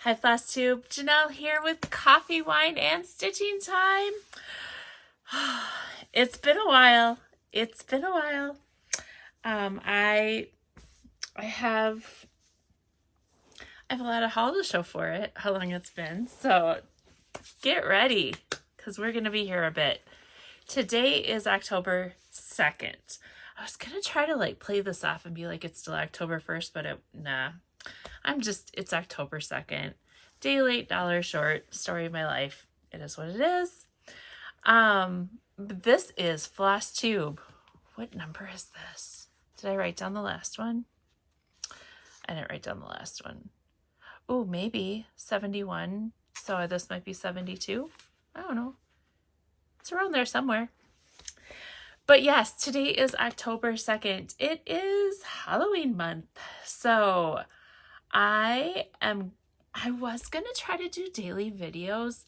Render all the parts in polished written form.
Hi FlossTube, Janelle here with coffee, wine, and stitching time. It's been a while. I have a lot of haul to show for it, how long it's been. So get ready, because we're gonna be here a bit. Today is October 2nd. I was gonna try to play this off and be like it's still October 1st, but nah. It's October 2nd. Day late, dollar short, story of my life. It is what it is. This is FlossTube. What number is this? Did I write down the last one? I didn't write down the last one. Oh, maybe 71. So this might be 72. I don't know. It's around there somewhere. But yes, today is October 2nd. It is Halloween month. So I was going to try to do daily videos.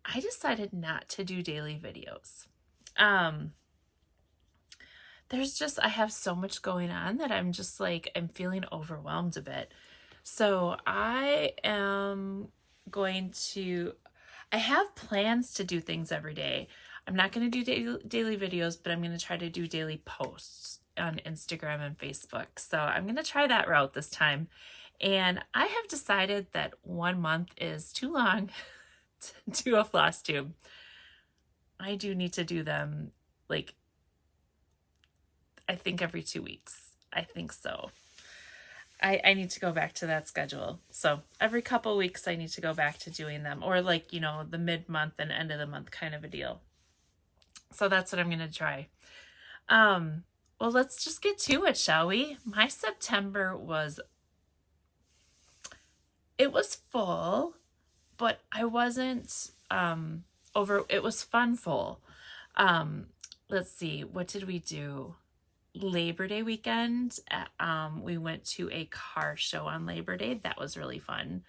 I decided not to do daily videos. I have so much going on that I'm feeling overwhelmed a bit. So I have plans to do things every day. I'm not going to do daily videos, but I'm going to try to do daily posts on Instagram and Facebook. So I'm going to try that route this time. And I have decided that 1 month is too long to do a FlossTube. I do need to do them I think every 2 weeks. I think so. I need to go back to that schedule. So every couple weeks I need to go back to doing them, or the mid-month and end of the month kind of a deal. So that's what I'm going to try. Well, let's just get to it, shall we? My September was full, but I wasn't it was fun full. Let's see, what did we do? Labor Day weekend, we went to a car show on Labor Day. That was really fun.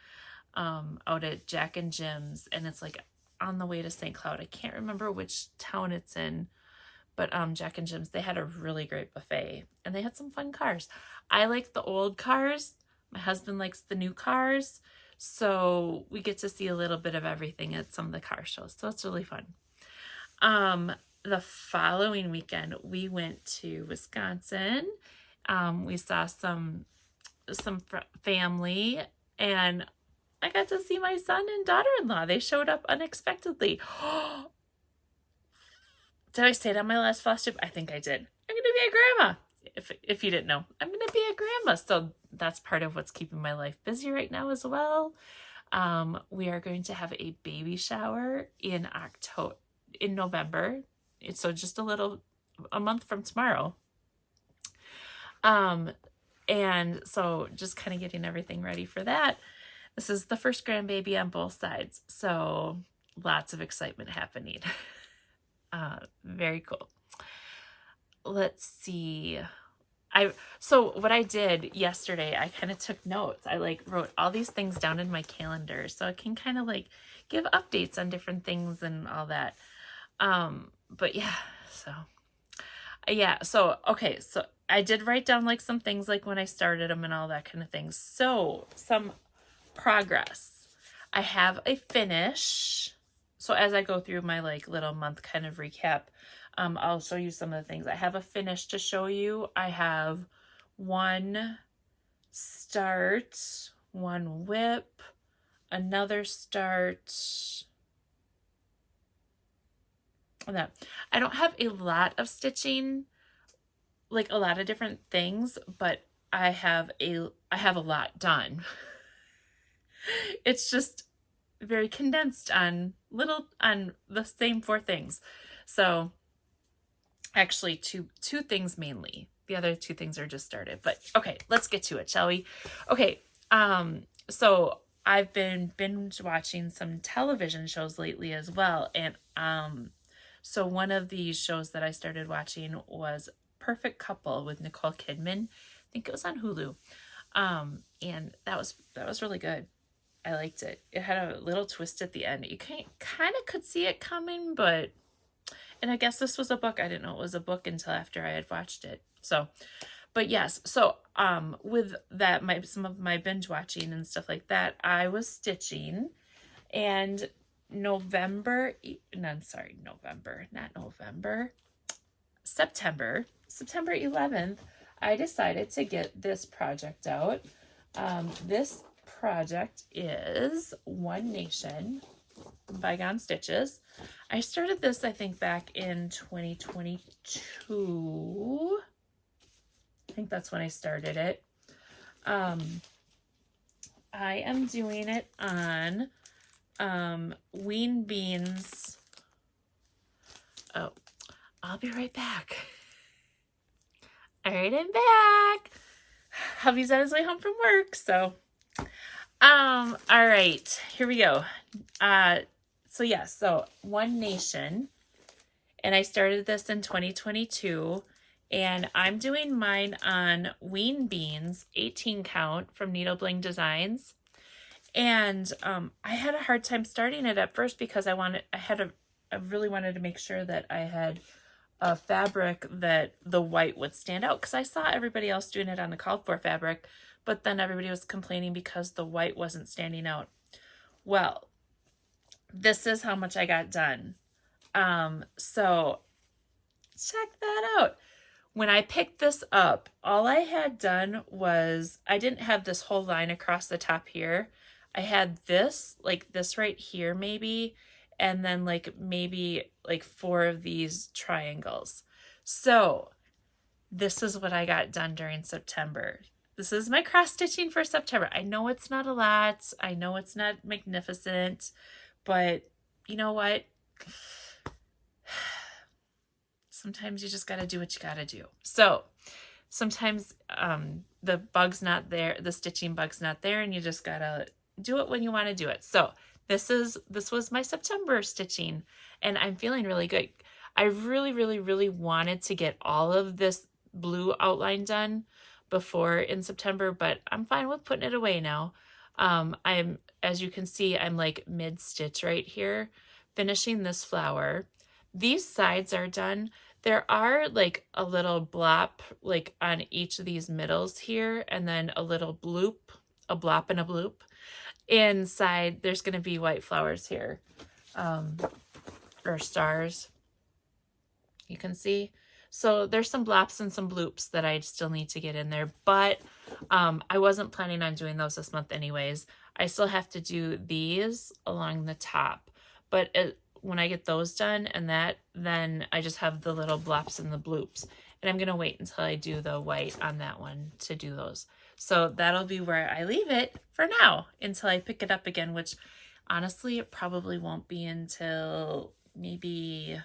Out at Jack and Jim's, and it's on the way to St. Cloud. I can't remember which town it's in, but Jack and Jim's, they had a really great buffet, and they had some fun cars. I like the old cars. My husband likes the new cars, so we get to see a little bit of everything at some of the car shows, so it's really fun. The following weekend, we went to Wisconsin. We saw some family, and I got to see my son and daughter-in-law. They showed up unexpectedly. Did I say it on my last FlossTube? I think I did. I'm going to be a grandma. If you didn't know, I'm going to be a grandma. So that's part of what's keeping my life busy right now as well. We are going to have a baby shower in November. So just a month from tomorrow. And so just kind of getting everything ready for that. This is the first grandbaby on both sides. So lots of excitement happening. Very cool. Let's see. So what I did yesterday, I kind of took notes. I wrote all these things down in my calendar so I can kind of give updates on different things and all that. But yeah, so okay, so I did write down some things when I started them and all that kind of thing. So some progress. I have a finish. So as I go through my little month kind of recap, I'll show you some of the things. I have a finish to show you. I have one start, one whip, another start. That I don't have a lot of stitching, a lot of different things, but I have a lot done. It's just very condensed on the same 4 things. So actually two things mainly. The other 2 things are just started, but okay, let's get to it, shall we? Okay. So I've been binge watching some television shows lately as well. And, so one of these shows that I started watching was Perfect Couple with Nicole Kidman. I think it was on Hulu. And that was really good. I liked it. It had a little twist at the end. You kind of could see it coming, and I guess this was a book. I didn't know it was a book until after I had watched it. So, But yes, so with that, some of my binge watching and stuff like that, I was stitching, and November, no, I'm sorry, November, not November, September 11th, I decided to get this project out. This project is One Nation Bygone Stitches. I started this, I think, back in 2022. I think that's when I started it. I am doing it on Ween Beans. Oh, I'll be right back. All right, I'm back. Hubby's on his way home from work, so all right, here we go. So One Nation, and I started this in 2022, and I'm doing mine on Ween Beans 18 count from Needle Bling Designs. And I had a hard time starting it at first because I really wanted to make sure that I had a fabric that the white would stand out, because I saw everybody else doing it on the called for fabric, but then everybody was complaining because the white wasn't standing out. Well, this is how much I got done. So check that out. When I picked this up, all I had done was, I didn't have this whole line across the top here. I had this, like this right here maybe, and then like maybe like 4 of these triangles. So this is what I got done during September. This is my cross stitching for September. I know it's not a lot. I know it's not magnificent, but you know what? Sometimes you just got to do what you got to do. So sometimes the bug's not there, the stitching bug's not there, and you just got to do it when you want to do it. So this was my September stitching, and I'm feeling really good. I really, really, really wanted to get all of this blue outline done before in September, but I'm fine with putting it away now. As you can see, I'm like mid-stitch right here, finishing this flower. These sides are done. There are like a little blop like on each of these middles here, and then a little bloop, a blop and a bloop. Inside, there's going to be white flowers here, or stars, you can see. So there's some blops and some bloops that I still need to get in there, but I wasn't planning on doing those this month anyways. I still have to do these along the top, but when I get those done and that, then I just have the little blops and the bloops. And I'm going to wait until I do the white on that one to do those. So that'll be where I leave it for now until I pick it up again, which honestly, it probably won't be until maybe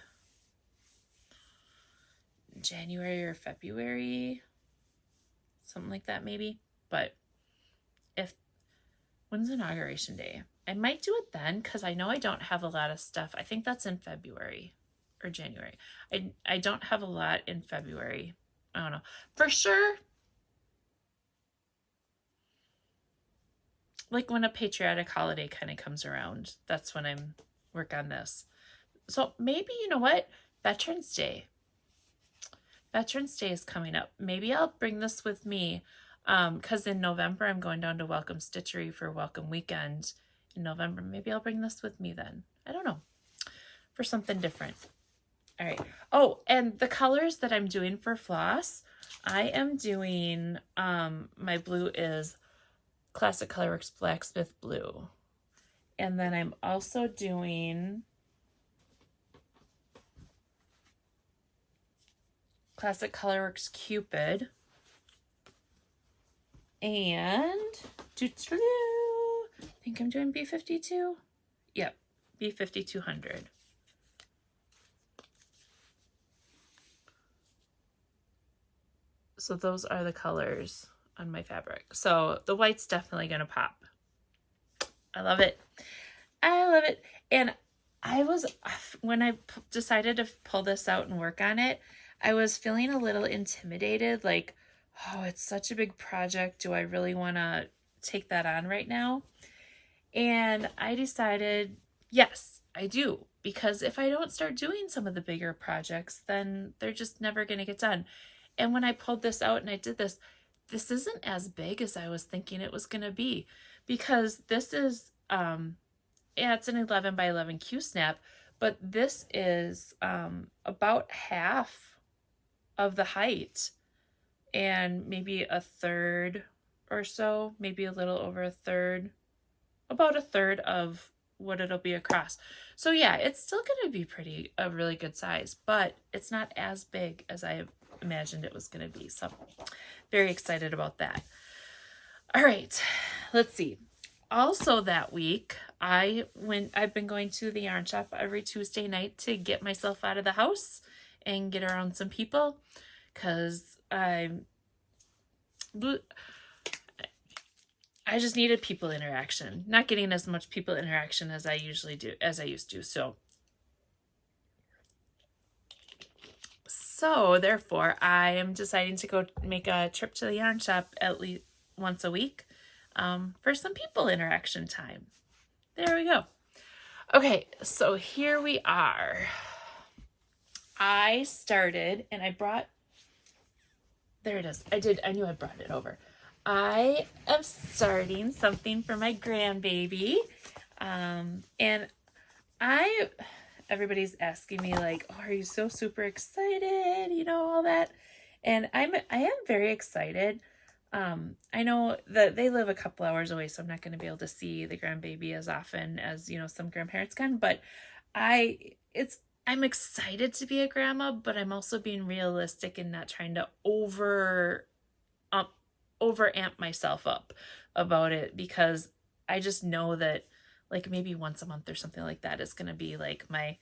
January or February, something like that maybe. But when's Inauguration Day? I might do it then, because I know I don't have a lot of stuff. I think that's in February or January. I don't have a lot in February. I don't know. For sure, like when a patriotic holiday kind of comes around, that's when I'm work on this. So maybe, you know what? Veterans Day. Veterans Day is coming up. Maybe I'll bring this with me, because in November I'm going down to Welcome Stitchery for Welcome Weekend in November. Maybe I'll bring this with me then. I don't know. For something different. All right. Oh, and the colors that I'm doing for floss, I am doing, my blue is Classic Colorworks Blacksmith Blue. And then I'm also doing Classic Colorworks Cupid. And I think I'm doing B52. Yep, B5200. So those are the colors on my fabric. So the white's definitely gonna pop. I love it. I love it. And when I decided to pull this out and work on it, I was feeling a little intimidated, like, oh, it's such a big project. Do I really want to take that on right now? And I decided, yes, I do. Because if I don't start doing some of the bigger projects, then they're just never going to get done. And when I pulled this out and I did this, this isn't as big as I was thinking it was going to be, because this is, yeah, it's an 11 by 11 Q-snap, but this is about half of the height and maybe a third or so, maybe a little over a third, about a third of what it'll be across. So yeah, it's still going to be a really good size, but it's not as big as I imagined it was going to be. So very excited about that. All right, let's see. Also that week, I've been going to the yarn shop every Tuesday night to get myself out of the house and get around some people, because I just needed people interaction. Not getting as much people interaction as I used to. So therefore, I am deciding to go make a trip to the yarn shop at least once a week for some people interaction time. There we go. Okay, so here we are. I started and I brought, there it is. I knew I brought it over. I am starting something for my grandbaby. And everybody's asking me like, oh, are you so super excited? You know, all that. And I am very excited. I know that they live a couple hours away, so I'm not going to be able to see the grandbaby as often as, you know, some grandparents can, but I'm excited to be a grandma, but I'm also being realistic and not trying to over amp myself up about it, because I just know that like maybe once a month or something like that is going to be like my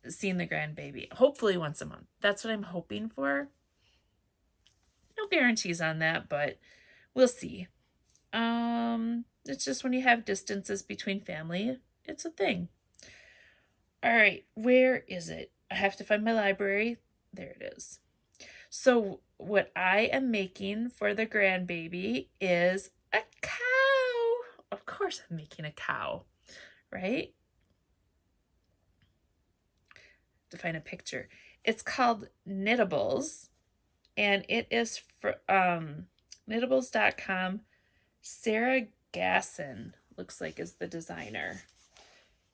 seeing the grandbaby, hopefully once a month. That's what I'm hoping for. No guarantees on that, but we'll see. It's just when you have distances between family, it's a thing. All right, where is it? I have to find my library. There it is. So what I am making for the grandbaby is a cow. Of course I'm making a cow, right? To find a picture. It's called Knittables, and it is for knittables.com. Sarah Gasson looks like is the designer.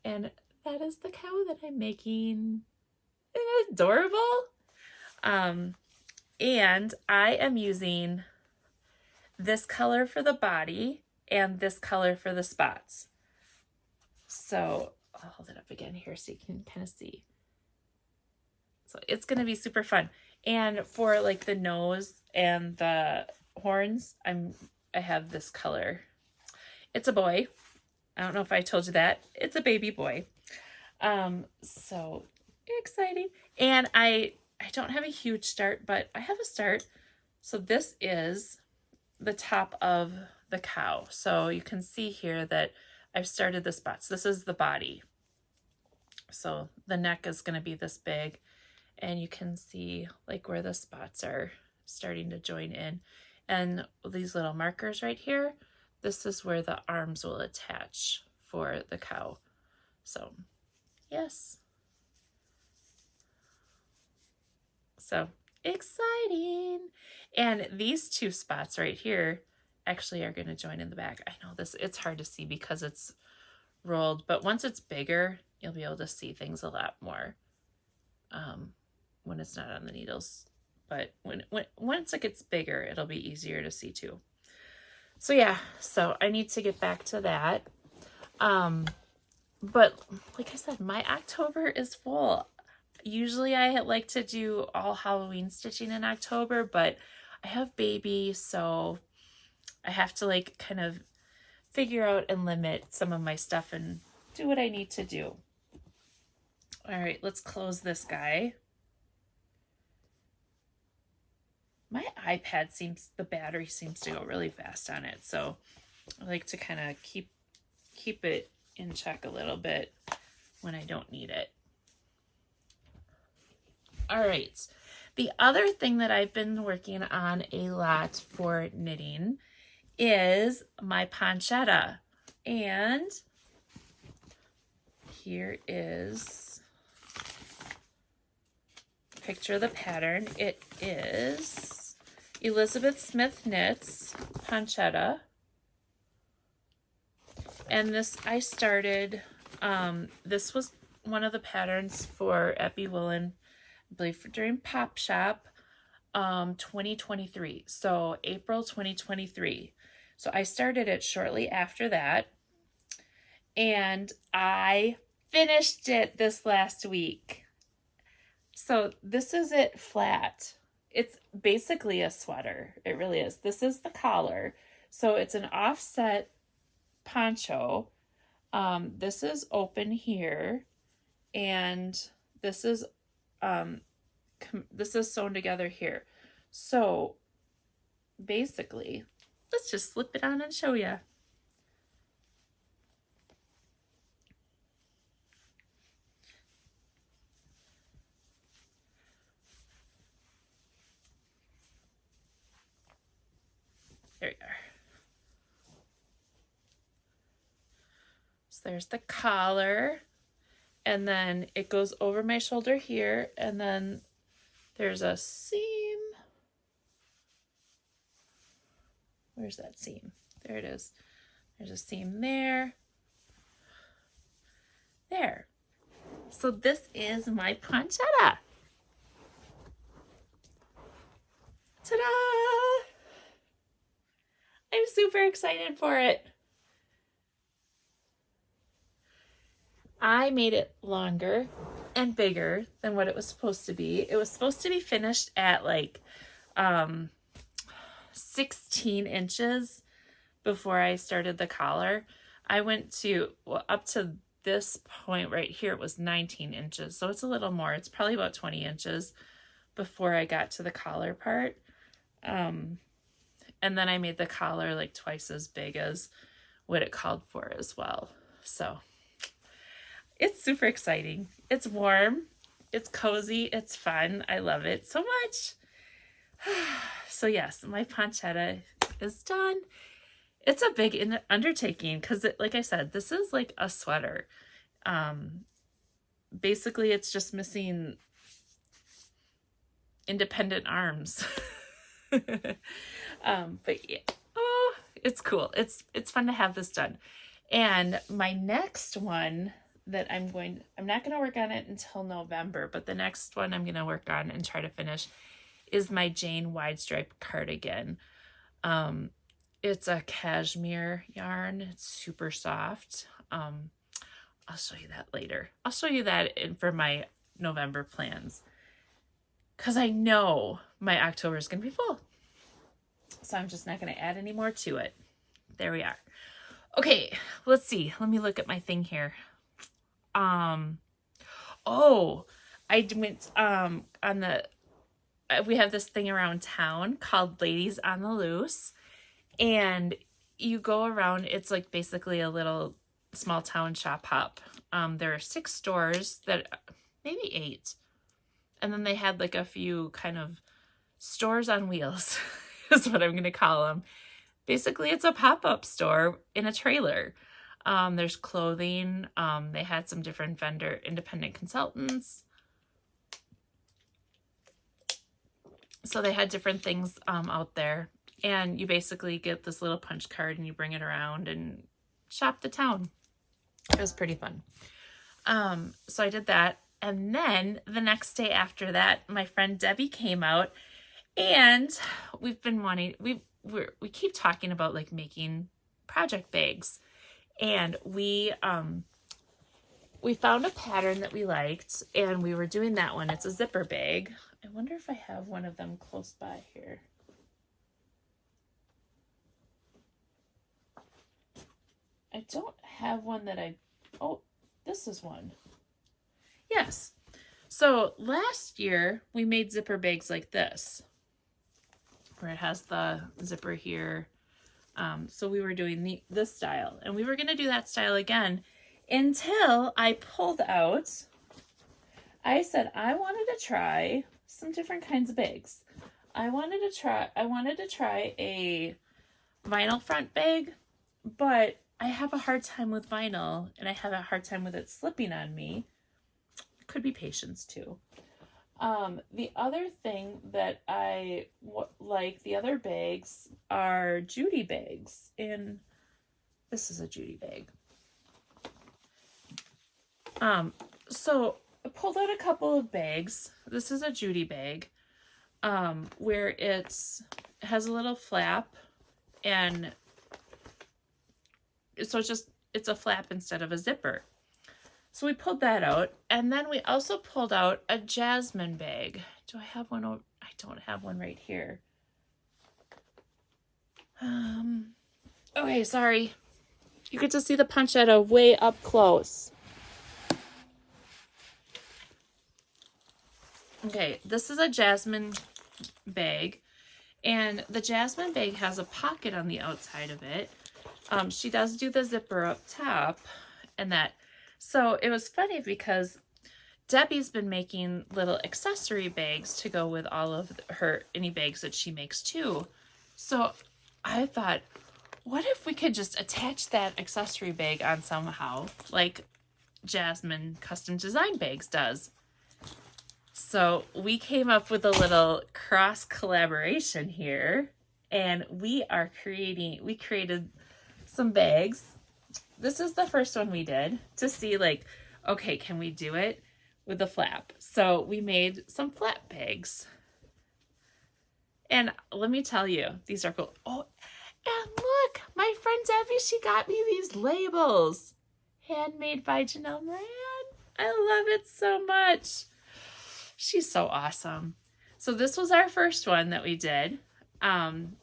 And that is the cow that I'm making. Isn't it adorable? And I am using this color for the body and this color for the spots. So I'll hold it up again here so you can kind of see. So it's going to be super fun. And for like the nose and the horns, I have this color. It's a boy. I don't know if I told you that. It's a baby boy. So exciting. And I don't have a huge start, but I have a start. So this is the top of the cow. So you can see here that I've started the spots. This is the body. So the neck is going to be this big, and you can see like where the spots are starting to join in. And these little markers right here, this is where the arms will attach for the cow. So yes. So exciting. And these two spots right here actually are going to join in the back. I know it's hard to see because it's rolled, but once it's bigger, you'll be able to see things a lot more when it's not on the needles. But once it gets bigger, it'll be easier to see too. So yeah, so I need to get back to that. But like I said, my October is full. Usually I like to do all Halloween stitching in October, but I have baby, so I have to like kind of figure out and limit some of my stuff and do what I need to do. All right, let's close this guy. My iPad the battery seems to go really fast on it, so I like to kind of keep it in check a little bit when I don't need it. All right, the other thing that I've been working on a lot for knitting is my ponchetta. And here is picture of the pattern. It is Elizabeth Smith Knits Ponchetta. And this I started, this was one of the patterns for Epi Woolen, I believe during Pop Shop 2023. So April 2023. So I started it shortly after that. And I finished it this last week. So this is it flat. It's basically a sweater. It really is. This is the collar. So it's an offset poncho. This is open here, and this is sewn together here. So basically, let's just slip it on and show you. There you are. So there's the collar, and then it goes over my shoulder here, and then there's a seam. Where's that seam? There it is. There's a seam there. There. So this is my ponchetta. Ta-da! I'm super excited for it. I made it longer and bigger than what it was supposed to be. It was supposed to be finished at like 16 inches before I started the collar. I went to, well, up to this point right here, it was 19 inches. So it's a little more. It's probably about 20 inches before I got to the collar part. And then I made the collar like twice as big as what it called for as well. So it's super exciting. It's warm. It's cozy. It's fun. I love it so much. So yes, my ponchetta is done. It's a big undertaking because, like I said, this is like a sweater. Basically, it's just missing independent arms. But yeah, oh, it's cool. It's fun to have this done. And my next one that I'm not going to work on it until November, but the next one I'm going to work on and try to finish is my Jane wide stripe cardigan. It's a cashmere yarn. It's super soft. I'll show you that later. I'll show you that for my November plans, because I know my October is going to be full. So I'm just not going to add any more to it. There we are. Okay, let's see. Let me look at my thing here. Oh, I went on the, we have this thing around town called Ladies on the Loose, and you go around, it's like basically a little small town shop hop. There are 6 stores, that maybe 8, and then they had like a few kind of stores on wheels is what I'm going to call them. Basically, it's a pop-up store in a trailer. There's clothing. They had some different vendor independent consultants. So they had different things out there. And you basically get this little punch card and you bring it around and shop the town. It was pretty fun. So I did that. And then the next day after that, my friend Debbie came out, and we've been wanting, we keep talking about like making project bags. And we found a pattern that we liked, and we were doing that one. It's a zipper bag. I wonder if I have one of them close by here. I don't have one that oh, this is one. Yes. So last year we made zipper bags like this, where it has the zipper here. So we were doing this style, and we were going to do that style again until I pulled out. I said I wanted to try some different kinds of bags. I wanted to try a vinyl front bag, but I have a hard time with vinyl, and I have a hard time with it slipping on me. Could be patience too. The other thing that I like, the other bags are Judy bags, and this is a Judy bag. So I pulled out a couple of bags. This is a Judy bag, where it has a little flap, and so it's a flap instead of a zipper. So we pulled that out, and then we also pulled out a jasmine bag. Do I have one? I don't have one right here. Okay, sorry. You get to see the ponchetta way up close. Okay, this is a jasmine bag, and the jasmine bag has a pocket on the outside of it. She does do the zipper up top and that. So it was funny because Debbie's been making little accessory bags to go with all of any bags that she makes too. So I thought, what if we could just attach that accessory bag on somehow, like Jasmine Custom Design Bags does? So we came up with a little cross collaboration here, and we created some bags. This is the first one we did to see, like, okay, can we do it with the flap? So we made some flap bags. And let me tell you, these are cool. Oh, and look, my friend Debbie, she got me these labels. Handmade by Janelle Moran. I love it so much. She's so awesome. So this was our first one that we did. And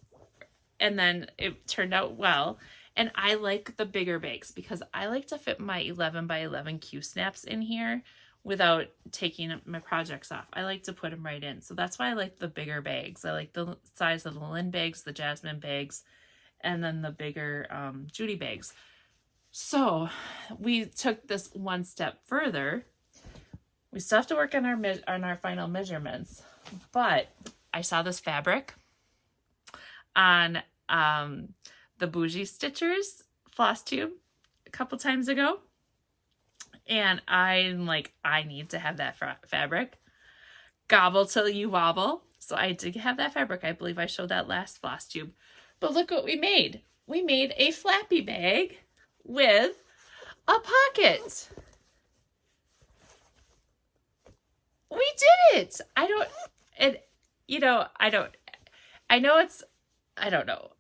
then it turned out well. And I like the bigger bags because I like to fit my 11 by 11 Q snaps in here without taking my projects off. I like to put them right in. So that's why I like the bigger bags. I like the size of the Lynn bags, the Jasmine bags, and then the bigger Judy bags. So we took this one step further. We still have to work on our final measurements, but I saw this fabric on the Bougie Stitchers FlossTube a couple times ago, and I'm like, I need to have that fabric. Gobble till you wobble. So I did have that fabric. I believe I showed that last FlossTube. But look what we made. We made a flappy bag with a pocket. We did it. I don't know.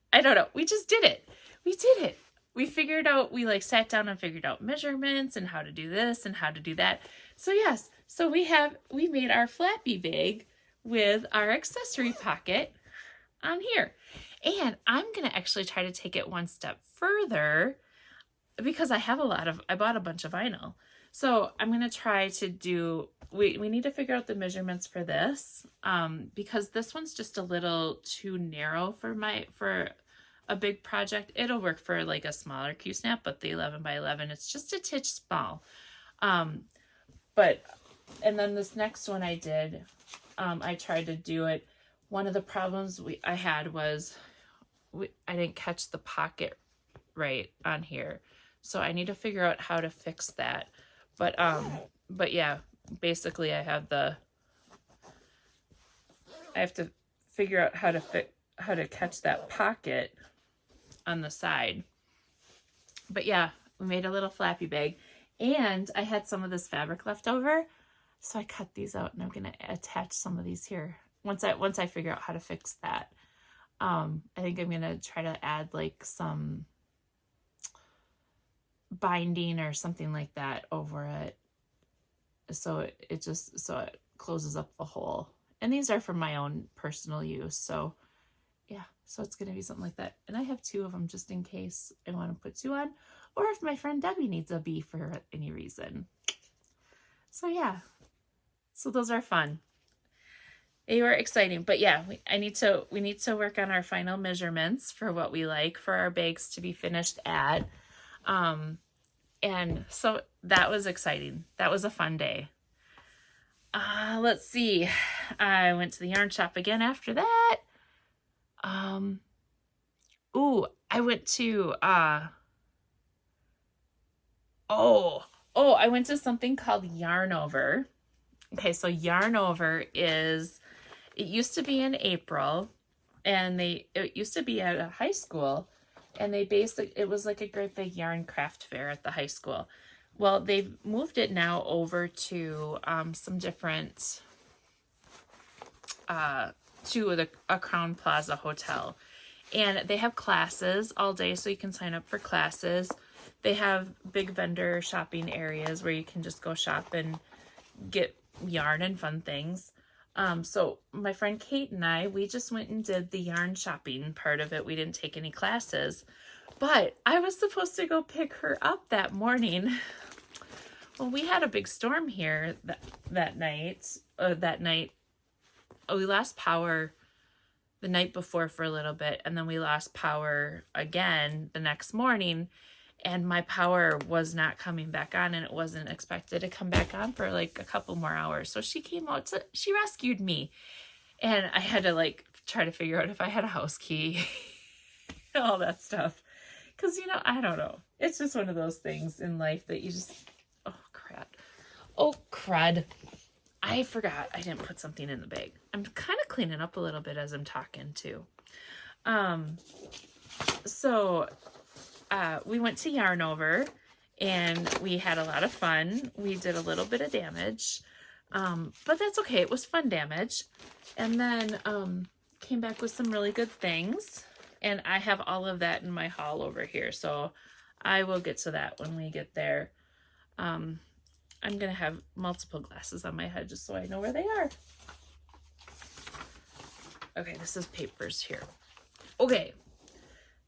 We just did it. We did it. We figured out, we like sat down and figured out measurements and how to do this and how to do that. So yes, so we made our flappy bag with our accessory pocket on here. And I'm going to actually try to take it one step further because I bought a bunch of vinyl. So I'm going to try to do, we need to figure out the measurements for this because this one's just a little too narrow for a big project. It'll work for like a smaller Q-snap, but the 11 by 11, it's just a titch small. And then this next one I did, I tried to do it. One of the problems I had was I didn't catch the pocket right on here. So I need to figure out how to fix that. But yeah, basically I have to figure out how to catch that pocket on the side. But yeah, we made a little flappy bag, and I had some of this fabric left over, so I cut these out, and I'm gonna attach some of these here once I figure out how to fix that. I think I'm gonna try to add like some binding or something like that over it, so it closes up the hole. And these are for my own personal use, so yeah, so it's gonna be something like that. And I have 2 of them just in case I want to put 2 on, or if my friend Debbie needs a bee for any reason. So yeah, so those are fun. They were exciting, but yeah, we need to work on our final measurements for what we like for our bags to be finished at. And so that was exciting. That was a fun day. Let's see. I went to the yarn shop again after that. I went to, I went to something called Yarn Over. Okay, so Yarn Over is, it used to be in April, and it used to be at a high school, and it was like a great big yarn craft fair at the high school. Well, they've moved it now over to some different, to a Crown Plaza hotel. And they have classes all day, so you can sign up for classes. They have big vendor shopping areas where you can just go shop and get yarn and fun things. So my friend Kate and I, we just went and did the yarn shopping part of it. We didn't take any classes, but I was supposed to go pick her up that morning. Well, we had a big storm here that night. We lost power the night before for a little bit, and then we lost power again the next morning, and my power was not coming back on, and it wasn't expected to come back on for like a couple more hours. So she came out she rescued me, and I had to like try to figure out if I had a house key and all that stuff. Cause you know, I don't know. It's just one of those things in life that you just, oh crud. Oh crud. I forgot I didn't put something in the bag. I'm kind of cleaning up a little bit as I'm talking too. We went to Yarn Over, and we had a lot of fun. We did a little bit of damage, but that's okay. It was fun damage. And then came back with some really good things. And I have all of that in my haul over here, so I will get to that when we get there. I'm going to have multiple glasses on my head just so I know where they are. Okay, this is papers here. Okay,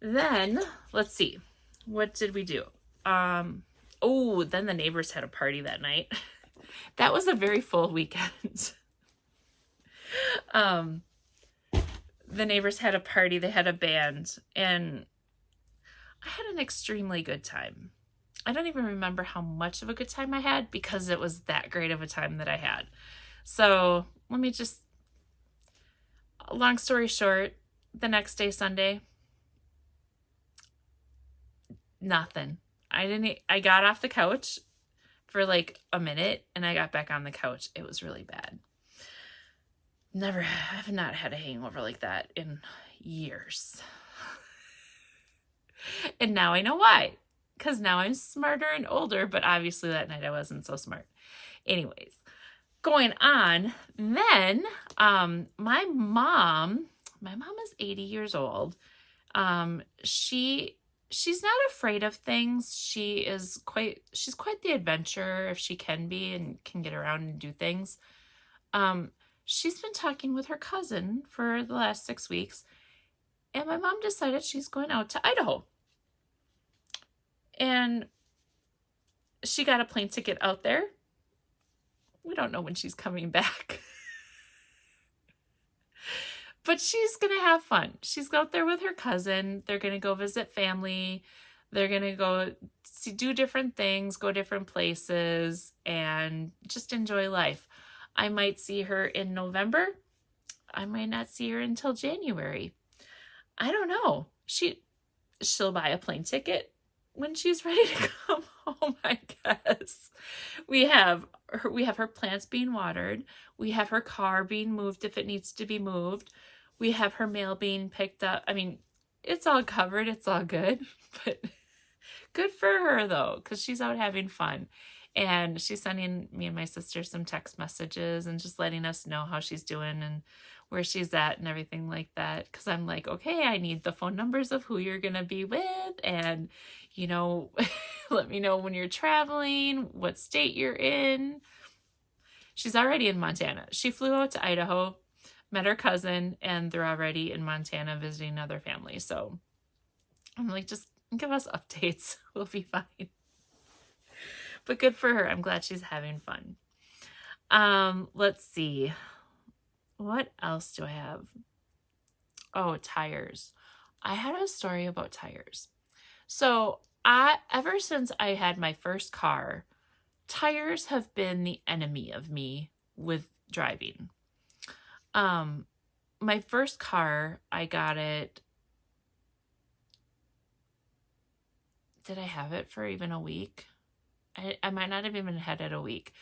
then let's see. What did we do? Oh, then the neighbors had a party that night. That was a very full weekend. The neighbors had a party. They had a band, and I had an extremely good time. I don't even remember how much of a good time I had because it was that great of a time that I had. So let me just, long story short, the next day, Sunday, nothing. I got off the couch for like a minute, and I got back on the couch. It was really bad. I've not had a hangover like that in years. And now I know why. Because now I'm smarter and older, but obviously that night I wasn't so smart. Anyways, going on, then my mom is 80 years old. She's not afraid of things. She's quite the adventurer, if she can be, and can get around and do things. She's been talking with her cousin for the last 6 weeks, and my mom decided she's going out to Idaho. And she got a plane ticket out there. We don't know when she's coming back. But she's going to have fun. She's out there with her cousin. They're going to go visit family. They're going to go do different things, go different places, and just enjoy life. I might see her in November. I might not see her until January. I don't know. She'll buy a plane ticket when she's ready to come home, I guess. We have her plants being watered. We have her car being moved if it needs to be moved. We have her mail being picked up. I mean, it's all covered. It's all good. But good for her, though, because she's out having fun. And she's sending me and my sister some text messages and just letting us know how she's doing and where she's at and everything like that. Because I'm like, okay, I need the phone numbers of who you're going to be with. And, you know, let me know when you're traveling, what state you're in. She's already in Montana. She flew out to Idaho, met her cousin, and they're already in Montana visiting other family. So I'm like, just give us updates. We'll be fine. But good for her. I'm glad she's having fun. Let's see. What else do I have? Oh, tires. I had a story about tires. So ever since I had my first car, tires have been the enemy of me with driving. My first car, I got it. Did I have it for even a week? I might not have even had it a week.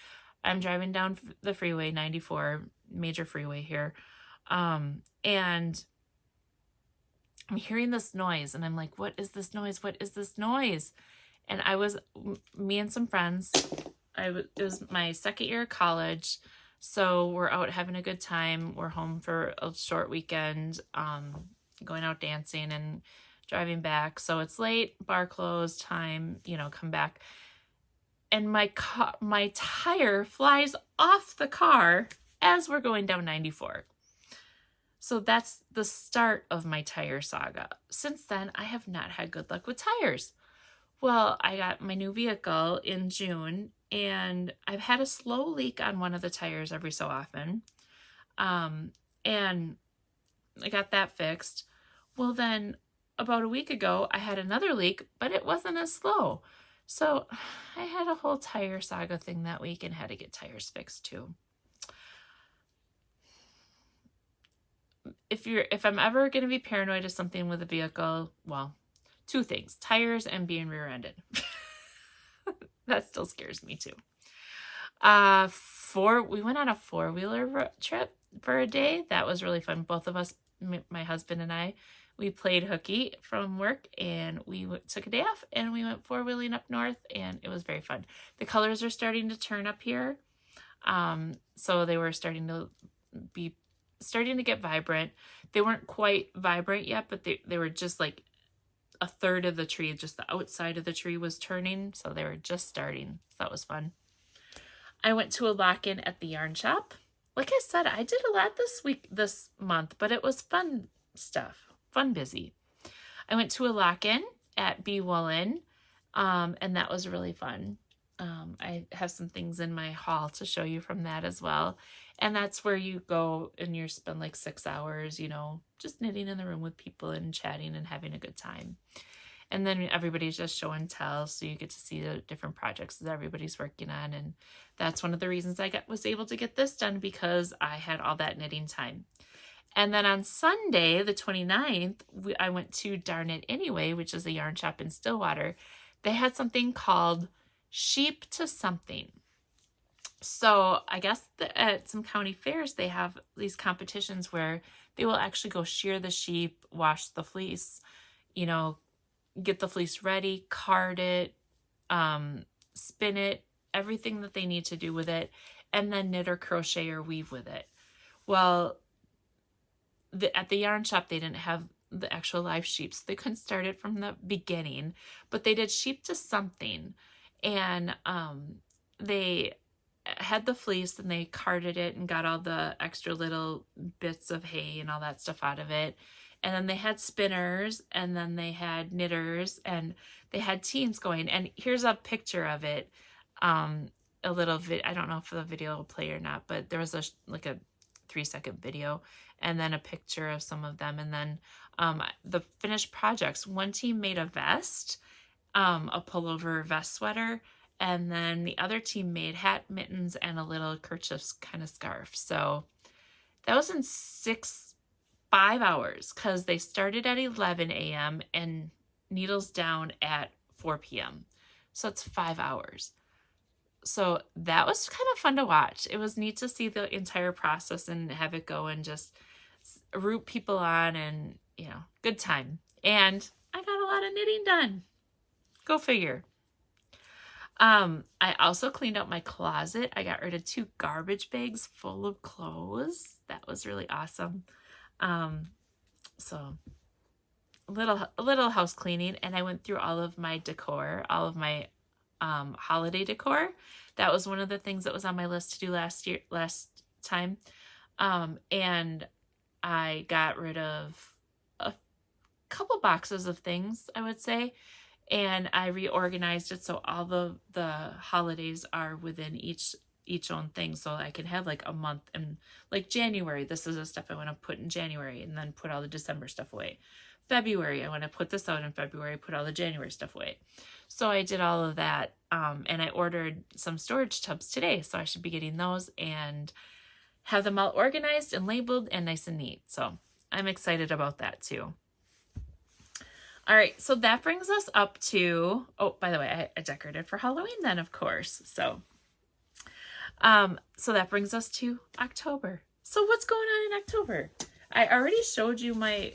I'm driving down the freeway, 94, major freeway here. And I'm hearing this noise and I'm like, what is this noise? What is this noise? And me and some friends, it was my second year of college. So we're out having a good time. We're home for a short weekend, going out dancing and driving back. So it's late, bar closed, time, come back. And my tire flies off the car as we're going down 94. So that's the start of my tire saga. Since then, I have not had good luck with tires. Well, I got my new vehicle in June, and I've had a slow leak on one of the tires every so often. And I got that fixed. Well, then about a week ago, I had another leak, but it wasn't as slow. So I had a whole tire saga thing that week and had to get tires fixed too. If I'm ever going to be paranoid of something with a vehicle, well, two things: tires and being rear-ended. That still scares me too. We went on a 4-wheeler trip for a day. That was really fun. Both of us, my husband and I, we played hooky from work, and we took a day off and we went 4-wheeling up north, and it was very fun. The colors are starting to turn up here. So they were starting to get vibrant. They weren't quite vibrant yet, but they were just like a third of the tree, just the outside of the tree was turning. So they were just starting. So that was fun. I went to a lock-in at the yarn shop. Like I said, I did a lot this month, but it was fun stuff, fun busy. I went to a lock-in at Bee Woolen, and that was really fun. I have some things in my haul to show you from that as well. And that's where you go and you spend like 6 hours, just knitting in the room with people and chatting and having a good time. And then everybody's just show and tell, so you get to see the different projects that everybody's working on. And that's one of the reasons I was able to get this done, because I had all that knitting time. And then on Sunday, the 29th, I went to Darn It Anyway, which is a yarn shop in Stillwater. They had something called Sheep to Something. So I guess at some county fairs, they have these competitions where they will actually go shear the sheep, wash the fleece, get the fleece ready, card it, spin it, everything that they need to do with it, and then knit or crochet or weave with it. Well, at the yarn shop, they didn't have the actual live sheep, so they couldn't start it from the beginning, but they did Sheep to Something. And they had the fleece and they carded it and got all the extra little bits of hay and all that stuff out of it. And then they had spinners, and then they had knitters, and they had teams going. And here's a picture of it. A little I don't know if the video will play or not, but there was a 3-second video and then a picture of some of them. And then the finished projects. One team made a vest, a pullover vest sweater, and then the other team made hat, mittens, and a little kerchief kind of scarf. So that was in 5 hours, because they started at 11 a.m. and needles down at 4 p.m. So it's 5 hours. So that was kind of fun to watch. It was neat to see the entire process and have it go and just root people on, and, good time. And I got a lot of knitting done. Go figure. I also cleaned out my closet. I got rid of 2 garbage bags full of clothes. That was really awesome. So a little house cleaning, and I went through all of my decor, all of my holiday decor. That was one of the things that was on my list to do last time. And I got rid of a couple boxes of things, I would say, and I reorganized it so all the holidays are within each own thing, so I can have like a month. And like January, this is the stuff I want to put in January, and then put all the December stuff away. February, I want to put this out in February, put all the January stuff away. So I did all of that, and I ordered some storage tubs today, so I should be getting those and have them all organized and labeled and nice and neat. So I'm excited about that too. All right, so that brings us up to, oh, by the way, I decorated for Halloween then, of course. So So that brings us to October. So what's going on in October? I already showed you my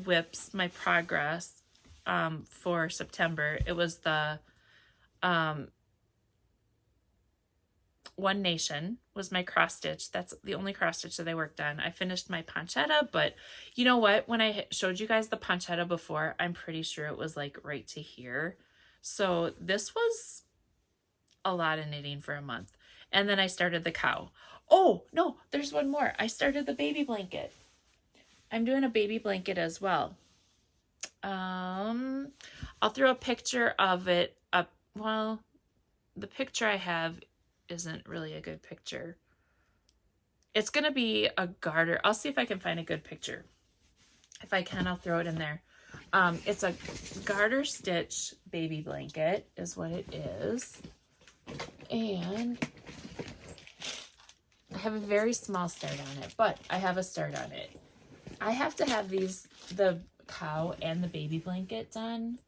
whips, my progress for September. It was the One Nation was my cross stitch. That's the only cross stitch that I worked on. I finished my ponchetta, but you know what? When I showed you guys the ponchetta before, I'm pretty sure it was like right to here. So this was a lot of knitting for a month. And then I started the cow. Oh, no, there's one more. I started the baby blanket. I'm doing a baby blanket as well. I'll throw a picture of it up. Well, the picture I have isn't really a good picture. It's going to be a garter. I'll see if I can find a good picture. If I can, I'll throw it in there. It's a garter stitch baby blanket is what it is. And I have a very small start on it, but I have a start on it. I have to have the cow and the baby blanket done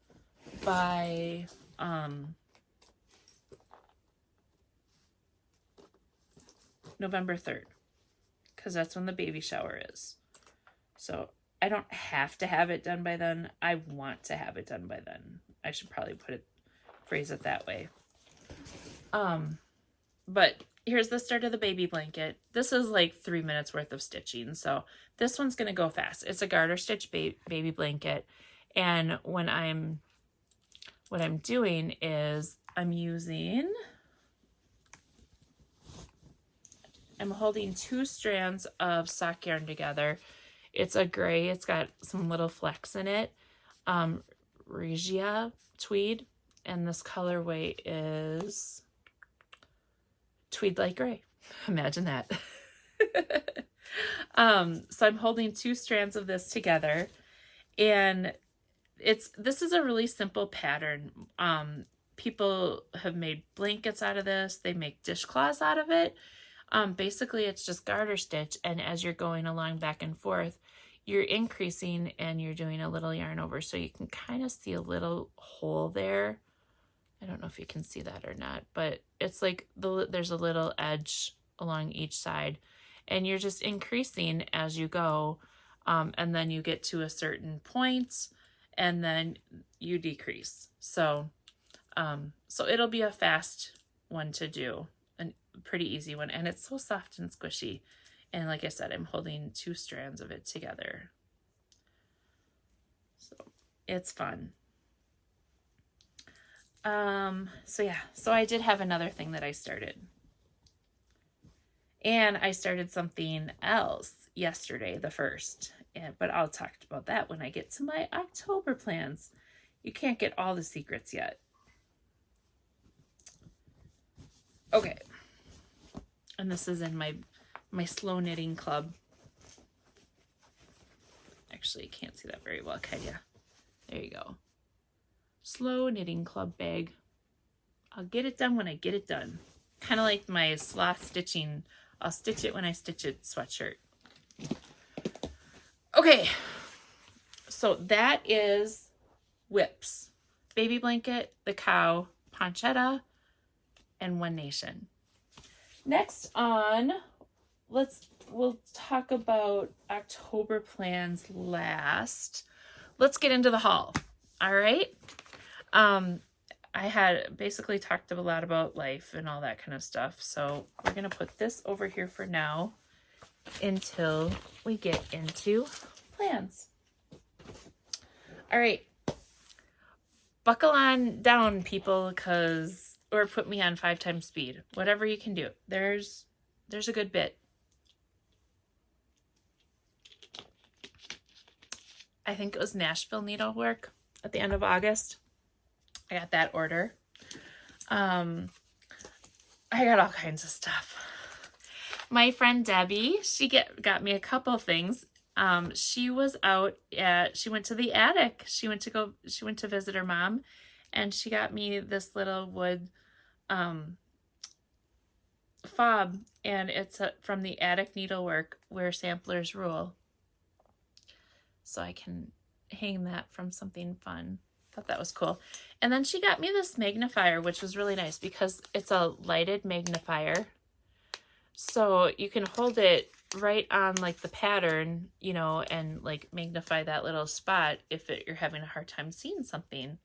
by November 3rd, because that's when the baby shower is. So I don't have to have it done by then. I want to have it done by then. I should probably phrase it that way. But here's the start of the baby blanket. This is like 3 minutes worth of stitching. So this one's going to go fast. It's a garter stitch baby blanket. And what I'm doing is I'm holding 2 strands of sock yarn together. It's a gray. It's got some little flecks in it. Regia tweed. And this colorway is tweed light gray. Imagine that. So I'm holding 2 strands of this together, and this is a really simple pattern. People have made blankets out of this. They make dishcloths out of it. Basically it's just garter stitch, and as you're going along back and forth, you're increasing and you're doing a little yarn over, so you can kind of see a little hole there. I don't know if you can see that or not, but it's like there's a little edge along each side, and you're just increasing as you go, and then you get to a certain point and then you decrease. So it'll be a fast one to do, a pretty easy one, and it's so soft and squishy. And like I said, I'm holding 2 strands of it together, so it's fun. So I did have another thing that I started. And I started something else yesterday, the 1st. But I'll talk about that when I get to my October plans. You can't get all the secrets yet. Okay. And this is in my slow knitting club. Actually, you can't see that very well, can you? There you go. Slow knitting club bag. I'll get it done when I get it done. Kind of like my sloth stitching. I'll stitch it when I stitch it sweatshirt. Okay, so that is whips, baby blanket, the cow, ponchetta, and One Nation. Next on, we'll talk about October plans last. Let's get into the haul. All right. I had basically talked a lot about life and all that kind of stuff. So we're going to put this over here for now until we get into plans. All right. Buckle on down, people, or put me on 5 times speed. Whatever you can do. There's a good bit. I think it was Nashville Needlework at the end of August. I got that order. I got all kinds of stuff. My friend Debbie, she got me a couple things. She was she went to the attic. She went to visit her mom, and she got me this little wood fob, and it's from the Attic Needlework, Where Samplers Rule. So I can hang that from something fun. Thought that was cool. And then she got me this magnifier, which was really nice because it's a lighted magnifier. So you can hold it right on like the pattern, you know, and like magnify that little spot if you're having a hard time seeing something.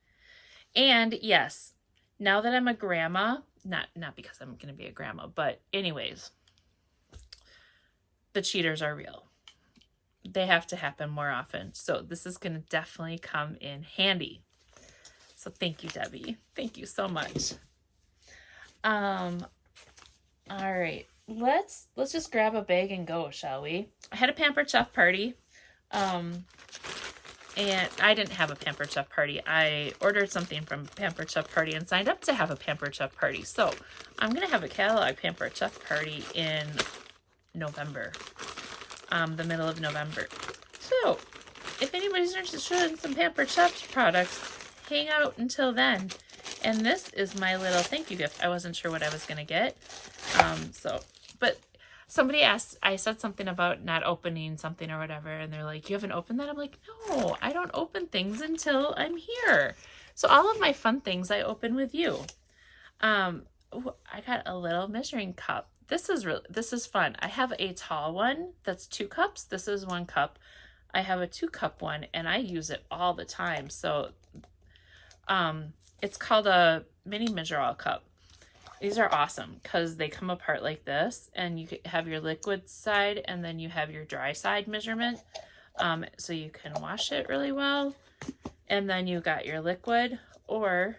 And yes, now that I'm a grandma, not because I'm going to be a grandma, but anyways, the cheaters are real. They have to happen more often. So this is going to definitely come in handy. So thank you, Debbie. Thank you so much. All right. Let's just grab a bag and go, shall we? I had a Pampered Chef party. And I didn't have a Pampered Chef party. I ordered something from Pampered Chef party and signed up to have a Pampered Chef party. So I'm going to have a catalog Pampered Chef party in November, the middle of November. So if anybody's interested in some Pampered Chef products, hang out until then. And this is my little thank you gift. I wasn't sure what I was going to get. But somebody asked, I said something about not opening something or whatever, and they're like, you haven't opened that? I'm like, no, I don't open things until I'm here. So all of my fun things I open with you. I got a little measuring cup. This is fun. I have a tall one that's 2 cups. This is 1 cup. I have a 2-cup one, and I use it all the time. So it's called a mini measure-all cup. These are awesome because they come apart like this, and you have your liquid side and then you have your dry side measurement. So you can wash it really well. And then you got your liquid or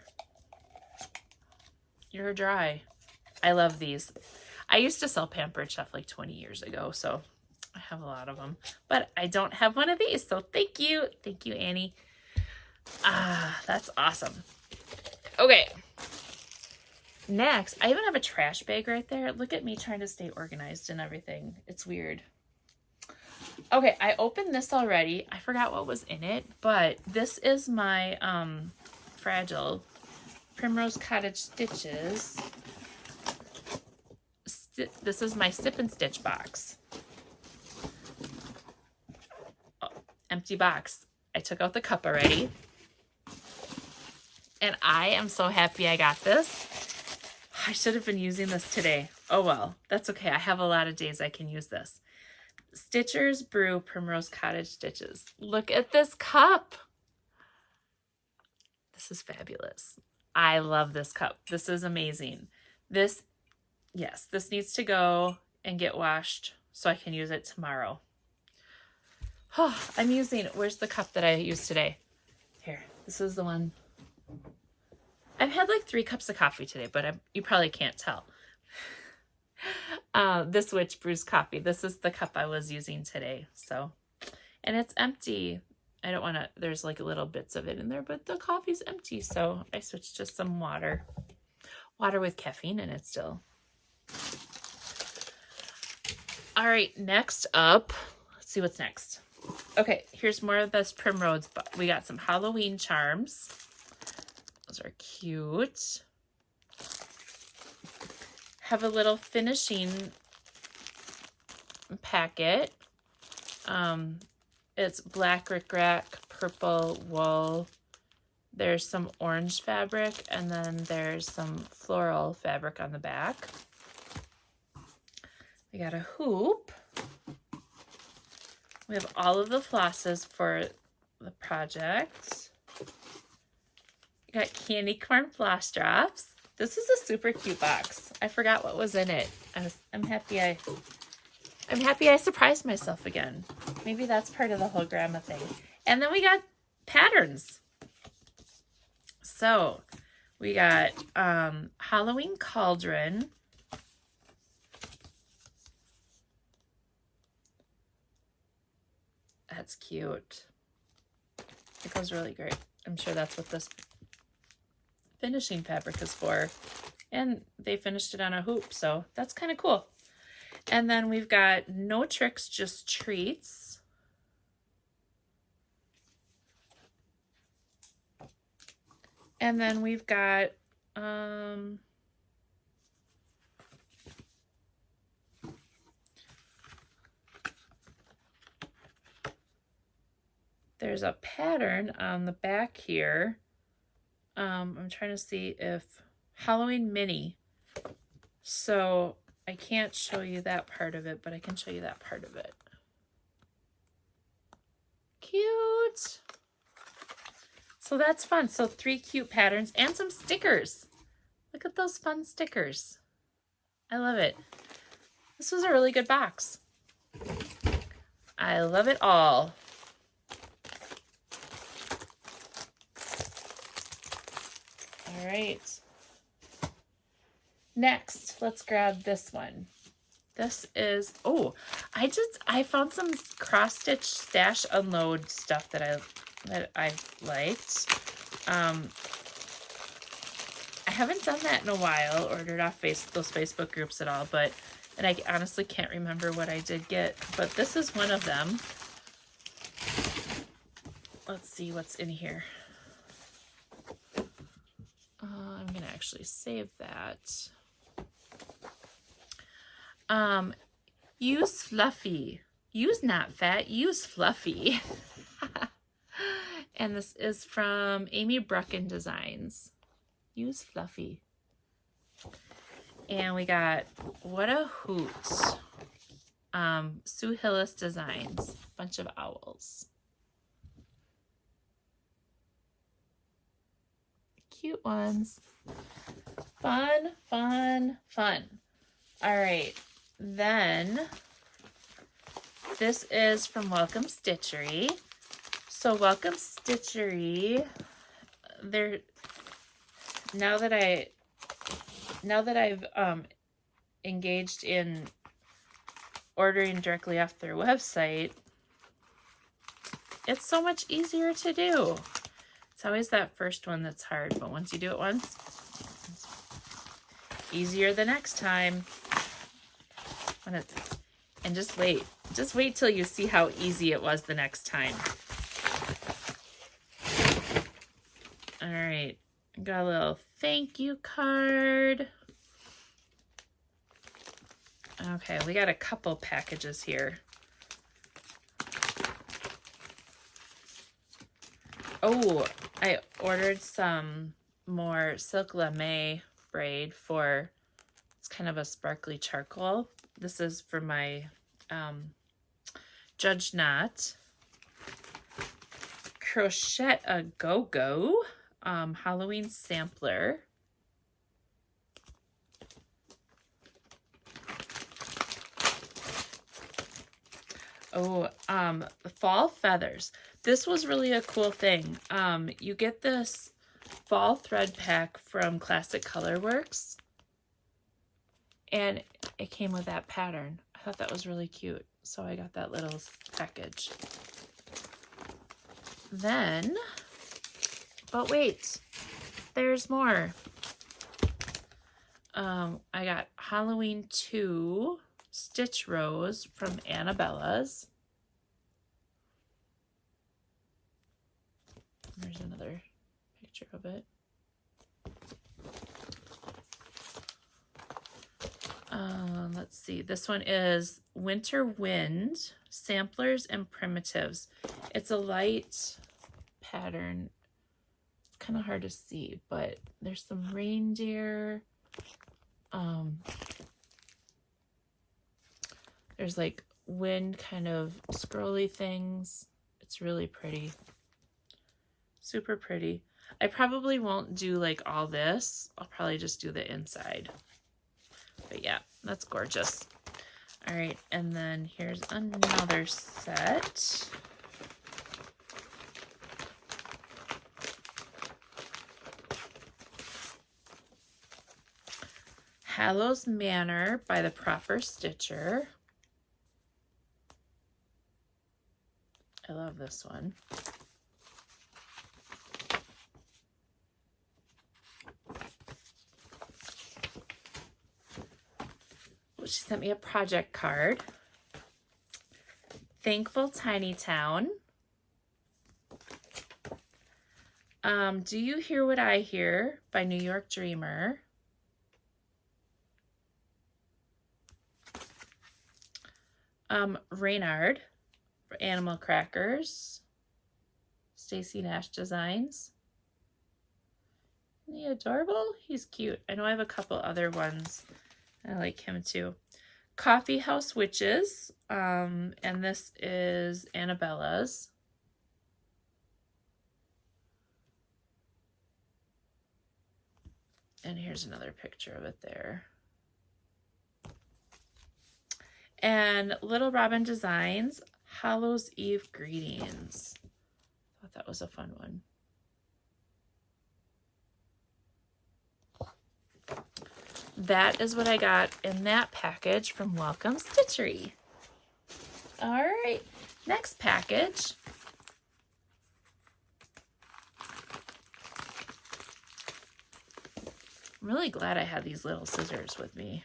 your dry. I love these. I used to sell Pampered Chef like 20 years ago, so I have a lot of them. But I don't have one of these, so thank you. Thank you, Annie. That's awesome. Okay. Next, I even have a trash bag right there. Look at me trying to stay organized and everything. It's weird. Okay, I opened this already. I forgot what was in it, but this is my Fragile Primrose Cottage Stitches. This is my Sip and Stitch box. Oh, empty box. I took out the cup already. And I am so happy I got this. I should have been using this today. Oh well, that's okay. I have a lot of days I can use this. Stitcher's Brew Primrose Cottage Stitches. Look at this cup. This is fabulous. I love this cup. This is amazing. This needs to go and get washed so I can use it tomorrow. Oh, where's the cup that I used today? Here, this is the one. I've had like 3 cups of coffee today, but you probably can't tell. This Witch Brews Coffee. This is the cup I was using today. So, and it's empty. I don't want to, there's like little bits of it in there, but the coffee's empty. So I switched to some water. Water with caffeine in it still. All right, next up, let's see what's next. Okay, here's more of this Primrose. We got some Halloween charms. Those are cute. Have a little finishing packet. It's black rickrack, purple wool. There's some orange fabric, and then there's some floral fabric on the back. We got a hoop. We have all of the flosses for the project. We got candy corn floss drops. This is a super cute box. I forgot what was in it. I'm happy I surprised myself again. Maybe that's part of the whole grandma thing. And then we got patterns. So we got Halloween Cauldron. That's cute. It goes really great. I'm sure that's what this finishing fabric is for. And they finished it on a hoop, so that's kind of cool. And then we've got No Tricks, Just Treats. And then we've got there's a pattern on the back here. I'm trying to see if Halloween Mini. So I can't show you that part of it, but I can show you that part of it. Cute. So that's fun. So 3 cute patterns and some stickers. Look at those fun stickers. I love it. This was a really good box. I love it all. All right. Next, let's grab this one. This is, oh, I found some cross stitch stash unload stuff that I liked. I haven't done that in a while, ordered off those Facebook groups at all, and I honestly can't remember what I did get, but this is one of them. Let's see what's in here. I'm gonna actually save that. Use fluffy. Use not fat, use fluffy. And this is from Amy Brucken Designs. Use fluffy. And we got What a Hoot. Sue Hillis Designs. Bunch of owls. Cute ones. Fun, fun, fun. All right. Then this is from Welcome Stitchery. So Welcome Stitchery, now that I've engaged in ordering directly off their website, it's so much easier to do. It's always that first one that's hard, but once you do it once, it's easier the next time. And just wait till you see how easy it was the next time. All right, got a little thank you card. Okay, we got a couple packages here. Oh, I ordered some more Silk Lame braid for, it's kind of a sparkly charcoal. This is for my Judge Not Crochet a Go-Go Halloween sampler. Oh, fall feathers. This was really a cool thing. You get this fall thread pack from Classic Colorworks, and it came with that pattern. I thought that was really cute, so I got that little package. Then, but wait, there's more. I got Halloween 2 Stitch Rose from Annabella's. There's another picture of it. Let's see. This one is Winter Wind Samplers and Primitives. It's a light pattern. Kind of hard to see, but there's some reindeer. There's like wind kind of scrolly things. It's really pretty. Super pretty. I probably won't do like all this. I'll probably just do the inside. But yeah, that's gorgeous. All right, and then here's another set. Hallows Manor by the Proper Stitcher. I love this one. She sent me a project card. Thankful Tiny Town. Do You Hear What I Hear by New York Dreamer. Reynard for Animal Crackers. Stacy Nash Designs. Isn't he adorable? He's cute. I know I have a couple other ones I like him too. Coffee House Witches, and this is Annabella's. And here's another picture of it there. And Little Robin Designs, Hallows Eve Greetings. I thought that was a fun one. That is what I got in that package from Welcome Stitchery. All right, next package. I'm really glad I had these little scissors with me.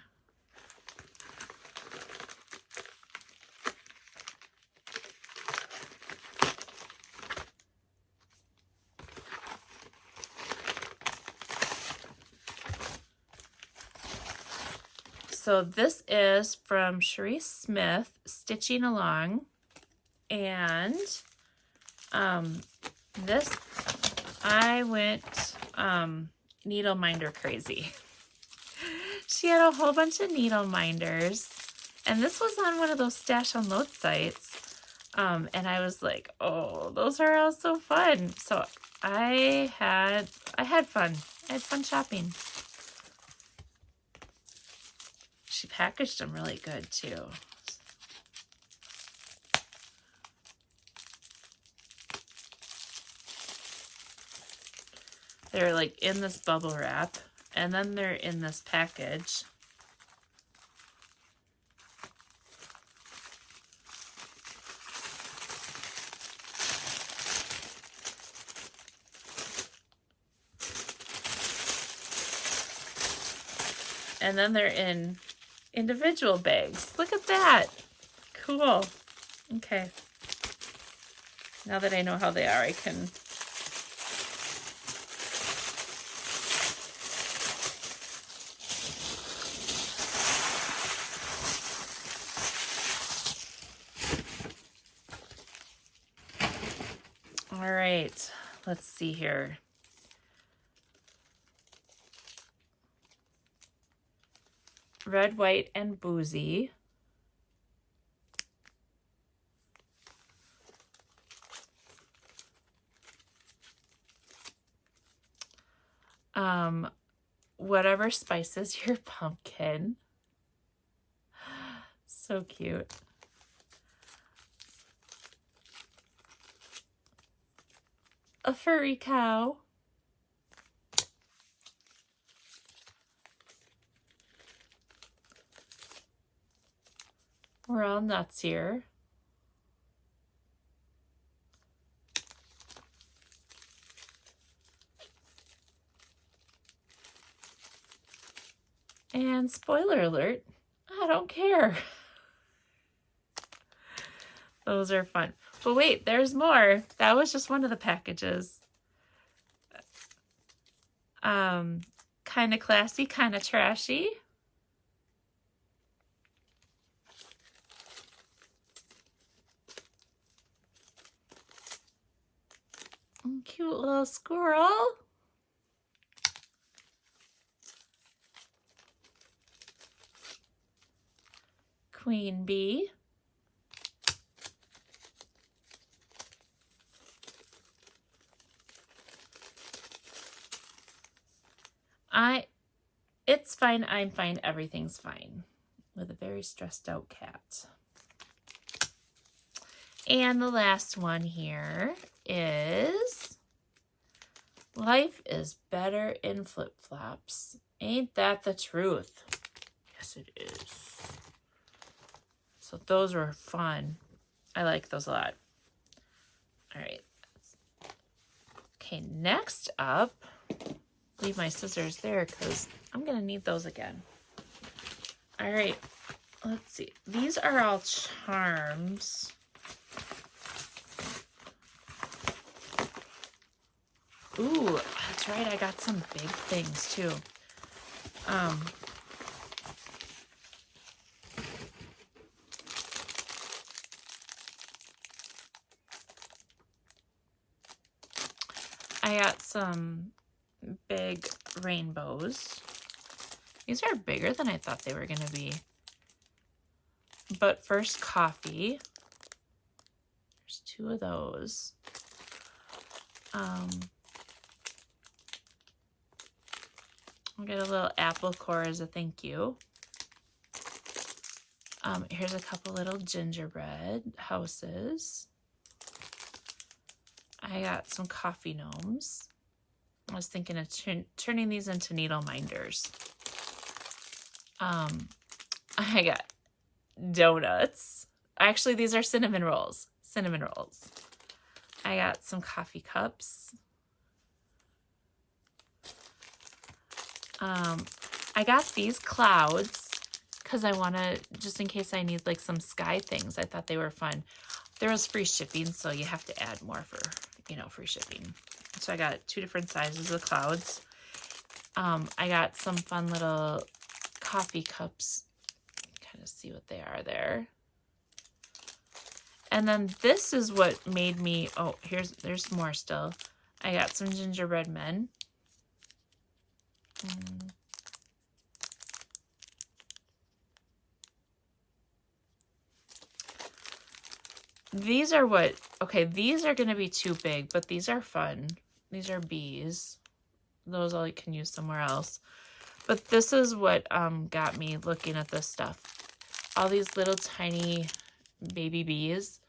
So this is from Cherie Smith, Stitching Along. And this, I went needle minder crazy. She had a whole bunch of needle minders. And this was on one of those stash unload sites. And I was like, oh, those are all so fun. So I had fun. I had fun shopping. She packaged them really good too. They're like in this bubble wrap, and then they're in this package. And then they're in individual bags. Look at that. Cool. Okay. Now that I know how they are, I can all right, let's see here. Red, White, and Boozy. Whatever spices your pumpkin. So cute. A furry cow. We're all nuts here. And spoiler alert, I don't care. Those are fun. But wait, there's more. That was just one of the packages. Kind of classy, kind of trashy. Cute little squirrel. Queen bee. It's fine, I'm fine, everything's fine. With a very stressed out cat. And the last one here is Life is Better in Flip-Flops. Ain't that the truth? Yes, it is. So those were fun. I like those a lot. All right. Okay, next up, leave my scissors there because I'm going to need those again. All right, let's see. These are all charms. Ooh, that's right. I got some big things too. I got some big rainbows. These are bigger than I thought they were going to be. But first, coffee. There's 2 of those. I'll get a little apple core as a thank you. Here's a couple little gingerbread houses. I got some coffee gnomes. I was thinking of turning these into needle minders. I got donuts. Actually, these are cinnamon rolls. Cinnamon rolls. I got some coffee cups. I got these clouds because I want to, just in case I need like some sky things. I thought they were fun. There was free shipping, so you have to add more for, free shipping. So I got 2 different sizes of clouds. I got some fun little coffee cups. Kind of see what they are there. And then this is what made me, oh, there's more still. I got some gingerbread men. These are these are going to be too big, but these are fun. These are bees. Those I can use somewhere else. But this is what got me looking at this stuff. All these little tiny baby bees.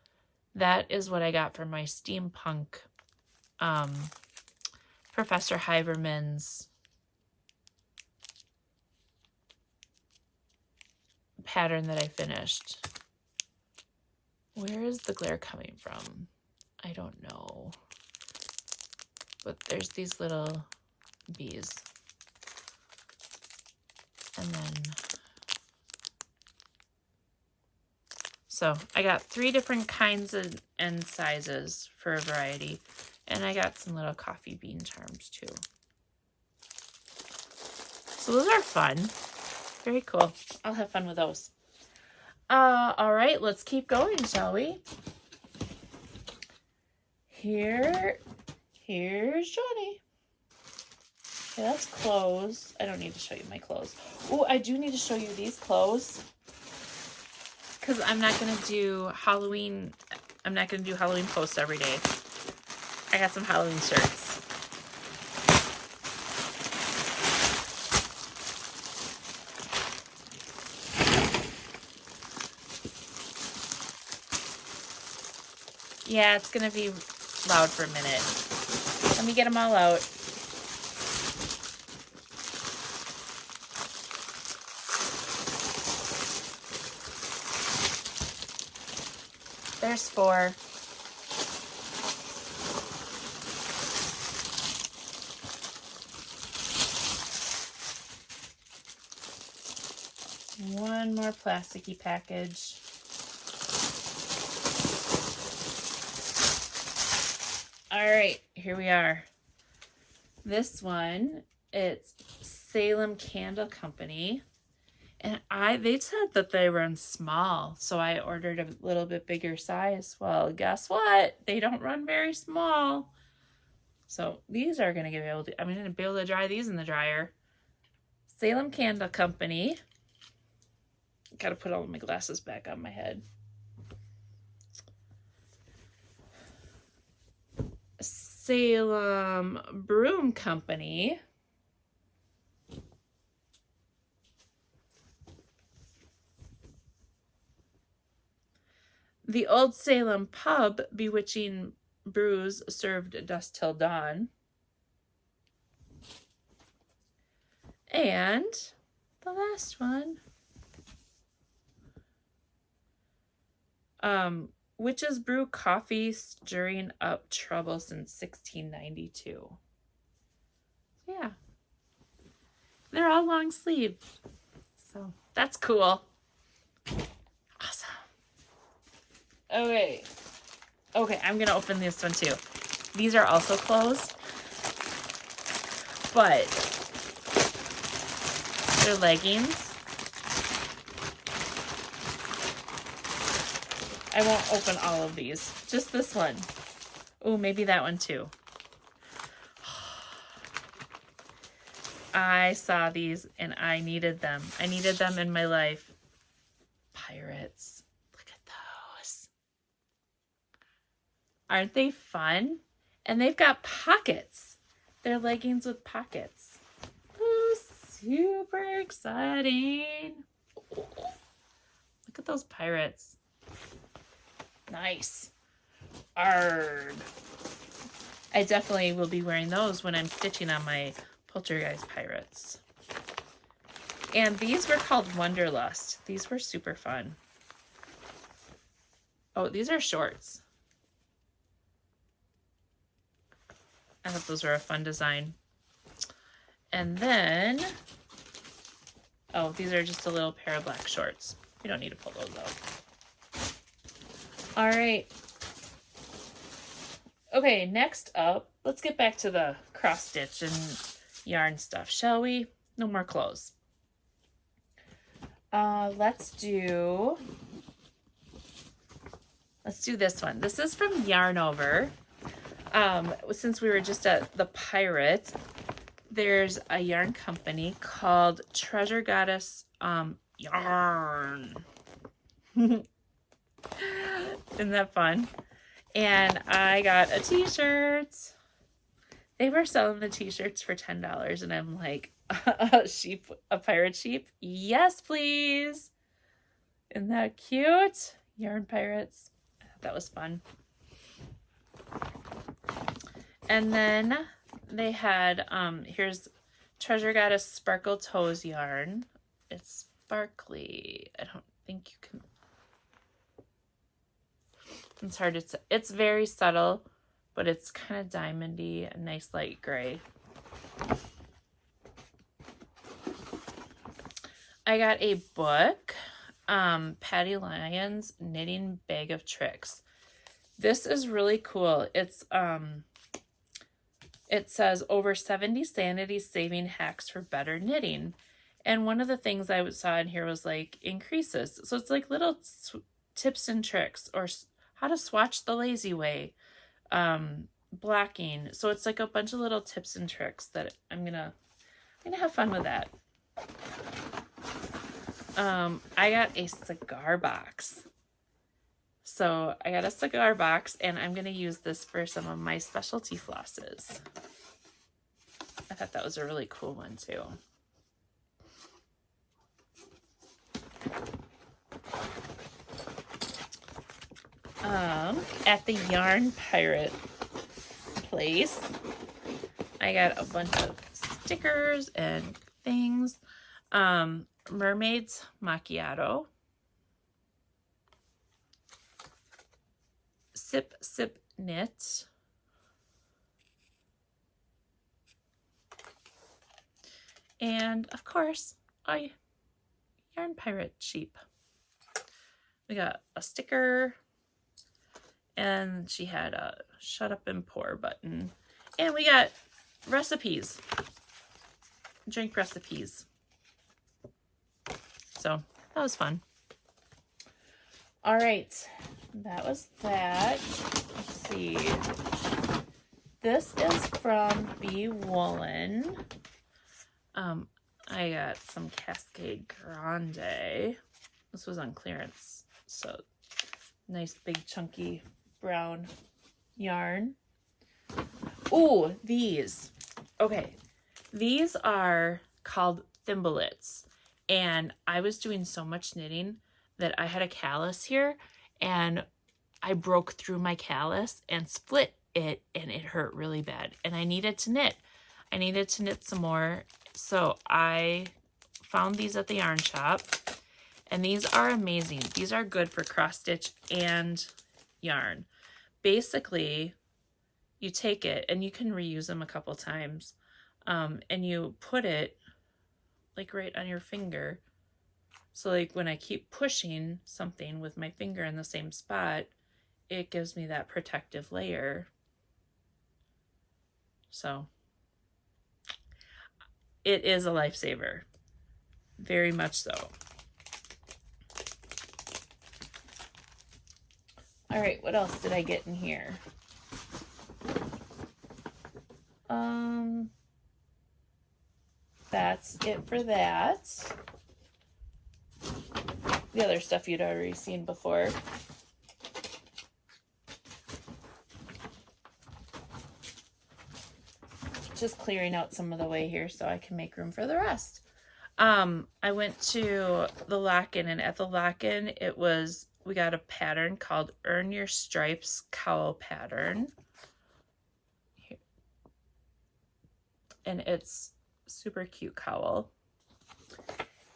That is what I got for my steampunk Professor Hyberman's pattern that I finished. Where is the glare coming from? I don't know. But there's these little bees. And then, so I got 3 different kinds and sizes for a variety. And I got some little coffee bean charms too. So those are fun. Very cool. I'll have fun with those. All right, let's keep going, shall we? Here's Johnny. Okay, that's clothes. I don't need to show you my clothes. Oh, I do need to show you these clothes. Because I'm not going to do Halloween. I'm not going to do Halloween posts every day. I got some Halloween shirts. Yeah, it's going to be loud for a minute. Let me get them all out. There's 4. One more plasticky package. All right, here we are. This one, it's Salem Candle Company. And they said that they run small, so I ordered a little bit bigger size. Well, guess what? They don't run very small. So these are going to I'm going to be able to dry these in the dryer. Salem Candle Company. Got to put all of my glasses back on my head. Salem Broom Company. The Old Salem Pub, Bewitching Brews Served Dusk Till Dawn. And the last one. Witches Brew Coffee Stirring Up Trouble Since 1692. Yeah. They're all long sleeve. So that's cool. Awesome. Okay, I'm gonna open this one too. These are also clothes, but they're leggings. I won't open all of these, just this one. Oh, maybe that one too. I saw these and I needed them. I needed them in my life. Pirates. Look at those. Aren't they fun? And they've got pockets. They're leggings with pockets. Oh, super exciting. Look at those pirates. Nice. Arrgh. I definitely will be wearing those when I'm stitching on my Poltergeist pirates. And these were called Wanderlust. These were super fun. Oh, these are shorts. I thought those were a fun design. And then, oh, these are just a little pair of black shorts. We don't need to pull those out. All right. Okay, next up, let's get back to the cross stitch and yarn stuff, shall we? No more clothes. Let's do this one. This is from Yarn Over. Since we were just at the Pirate, there's a yarn company called Treasure Goddess Yarn. Isn't that fun? And I got a t-shirt. They were selling the t-shirts for $10 and I'm like, a pirate sheep? Yes, please. Isn't that cute? Yarn pirates. I thought that was fun. And then they had, here's Treasure Goddess Sparkle Toes yarn. It's sparkly. I don't think you can. It's hard to say. It's very subtle, but it's kind of diamondy, a nice light gray. I got a book, Patty Lyons Knitting Bag of Tricks. This is really cool. It's it says over 70 sanity saving hacks for better knitting. And one of the things I saw in here was like increases. So it's like little tips and tricks, or how to swatch the lazy way, blocking. So it's like a bunch of little tips and tricks that I'm gonna have fun with that. I got a cigar box. So I got a cigar box and I'm gonna use this for some of my specialty flosses. I thought that was a really cool one too. At the Yarn Pirate place, I got a bunch of stickers and things. Mermaids Macchiato, Sip Sip Knit, and of course, a Yarn Pirate sheep. We got a sticker, and she had a shut up and pour button, and we got recipes, drink recipes. So that was fun. All right, that was that. Let's see. This is from Bee Woolen. I got some Cascade Grande. This was on clearance, so nice big chunky brown yarn. Oh, these. Okay, these are called thimblets. And I was doing so much knitting that I had a callus here and I broke through my callus and split it, and it hurt really bad. And I needed to knit. I needed to knit some more. So I found these at the yarn shop, and these are amazing. These are good for cross stitch and yarn. Basically, you take it and you can reuse them a couple times, and you put it like right on your finger. So like when I keep pushing something with my finger in the same spot, it gives me that protective layer. So it is a lifesaver. Very much so. All right, what else did I get in here? that's it for that. The other stuff you'd already seen before. Just clearing out some of the way here so I can make room for the rest. I went to the lock-in, and at the lock-in we got a pattern called Earn Your Stripes cowl pattern. Here. And it's super cute cowl.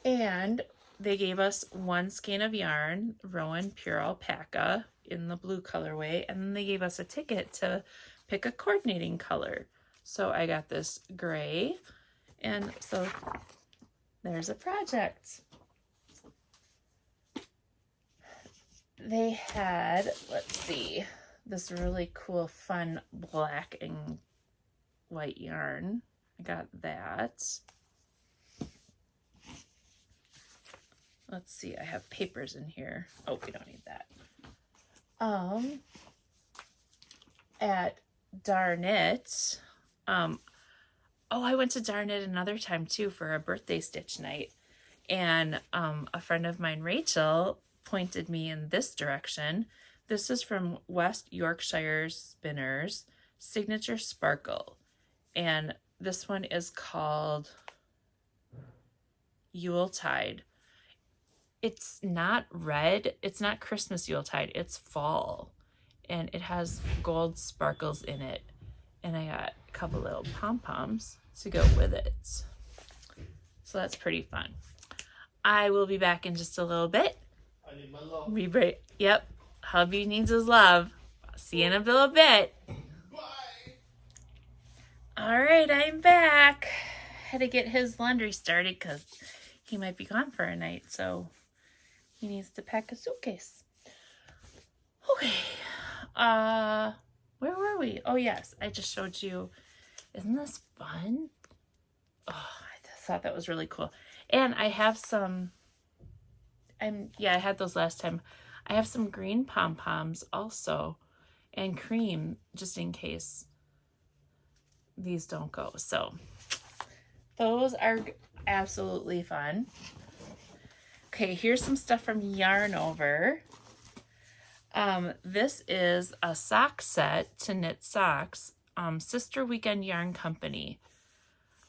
And they gave us one skein of yarn, Rowan Pure Alpaca in the blue colorway, and then they gave us a ticket to pick a coordinating color. So I got this gray, and so there's a project. They had, let's see, this really cool, fun black and white yarn. I got that. Let's see, I have papers in here. Oh, we don't need that. At Darn It, I went to Darn It another time too for a birthday stitch night. And a friend of mine, Rachel, pointed me in this direction. This is from West Yorkshire Spinners, Signature Sparkle. And this one is called Yuletide. It's not red. It's not Christmas Yuletide. It's fall. And it has gold sparkles in it. And I got a couple little pom-poms to go with it. So that's pretty fun. I will be back in just a little bit. I need my love. Yep. Hubby needs his love. I'll see you in a little bit. Bye. All right, I'm back. Had to get his laundry started because he might be gone for a night. So he needs to pack a suitcase. Okay. Where were we? Oh, yes. I just showed you. Isn't this fun? Oh, I thought that was really cool. And I have some, I had those last time. I have some green pom-poms also, and cream, just in case these don't go. So those are absolutely fun. Okay, here's some stuff from Yarn Over. This is a sock set to knit socks, Sister Weekend Yarn Company.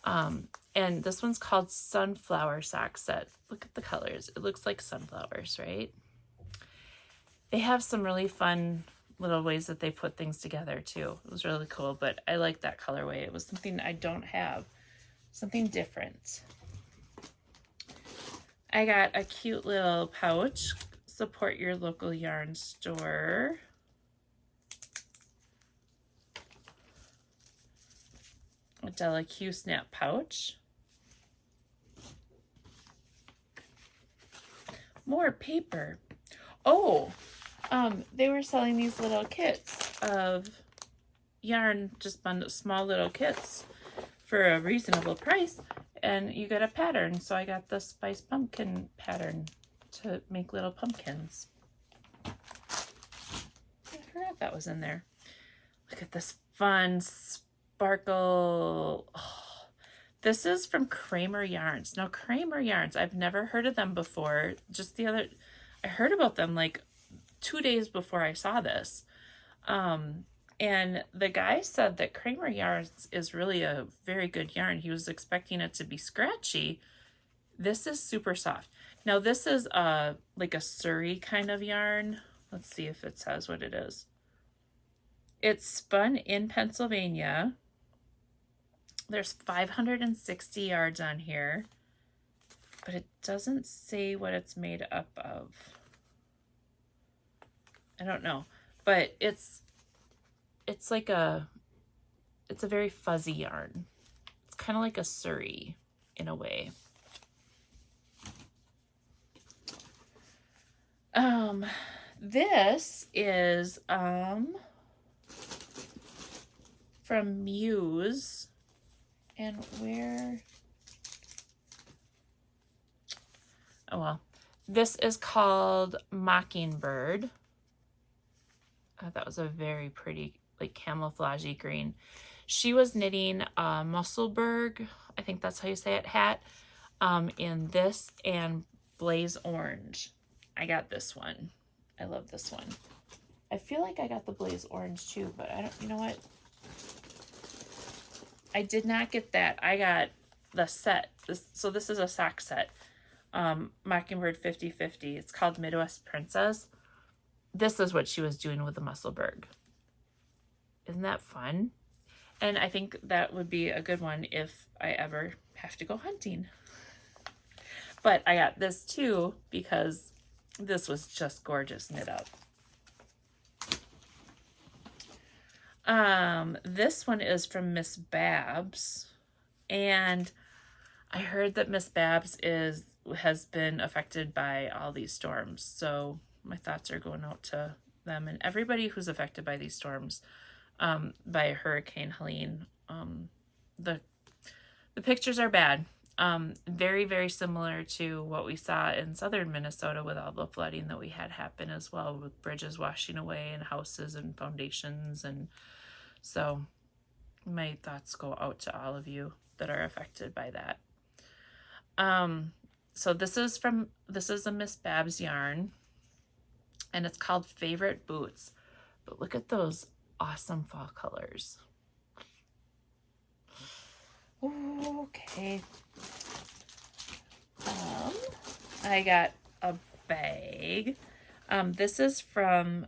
And this one's called Sunflower Sock Set. Look at the colors. It looks like sunflowers, right? They have some really fun little ways that they put things together too. It was really cool, but I like that colorway. It was something I don't have. Something different. I got a cute little pouch. Support your local yarn store. A Della Q Snap pouch. More paper. Oh, they were selling these little kits of yarn, just small little kits for a reasonable price, and you get a pattern. So I got the Spice Pumpkin pattern to make little pumpkins. I forgot that was in there. Look at this fun sparkle. Oh, this is from Kramer Yarns. Now, Kramer Yarns, I've never heard of them before. I heard about them like 2 days before I saw this. And the guy said that Kramer Yarns is really a very good yarn. He was expecting it to be scratchy. This is super soft. Now, this is like a Surrey kind of yarn. Let's see if it says what it is. It's spun in Pennsylvania. There's 560 yards on here, but it doesn't say what it's made up of. I don't know, but it's a very fuzzy yarn. It's kind of like a Surrey in a way. This is from Muse, and this is called Mockingbird. That was a very pretty, like, camouflagey green. She was knitting a Musselburgh, I think that's how you say it, hat, in this and Blaze Orange. I got this one. I love this one. I feel like I got the Blaze Orange too, but I don't, you know what? I did not get that. I got the set. So this is a sock set. Mockingbird 50/50. It's called Midwest Princess. This is what she was doing with the Musselburgh. Isn't that fun? And I think that would be a good one if I ever have to go hunting. But I got this too because this was just gorgeous knit up. This one is from Miss Babs, and I heard that Miss Babs has been affected by all these storms, so my thoughts are going out to them and everybody who's affected by these storms, by Hurricane Helene. The pictures are bad. Very, very similar to what we saw in southern Minnesota with all the flooding that we had happen as well, with bridges washing away and houses and foundations. And so my thoughts go out to all of you that are affected by that. So this is a Miss Babs yarn, and it's called Favorite Boots. But look at those awesome fall colors. Okay. I got a bag. This is from,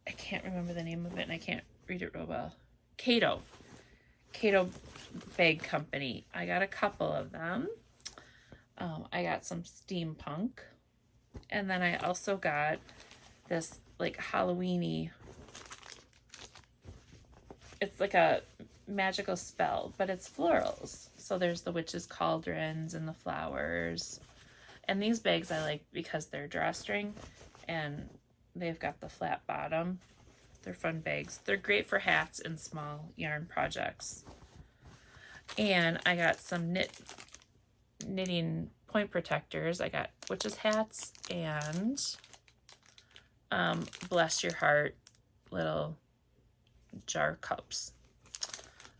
I can't remember the name of it and I can't read it real well. Cato Bag Company. I got a couple of them. I got some steampunk. And then I also got this like Halloween-y, it's like a magical spell, but it's florals. So there's the witch's cauldrons and the flowers. And these bags I like because they're drawstring and they've got the flat bottom. They're fun bags. They're great for hats and small yarn projects. And I got some knitting point protectors. I got witch's hats and bless your heart little jar cups.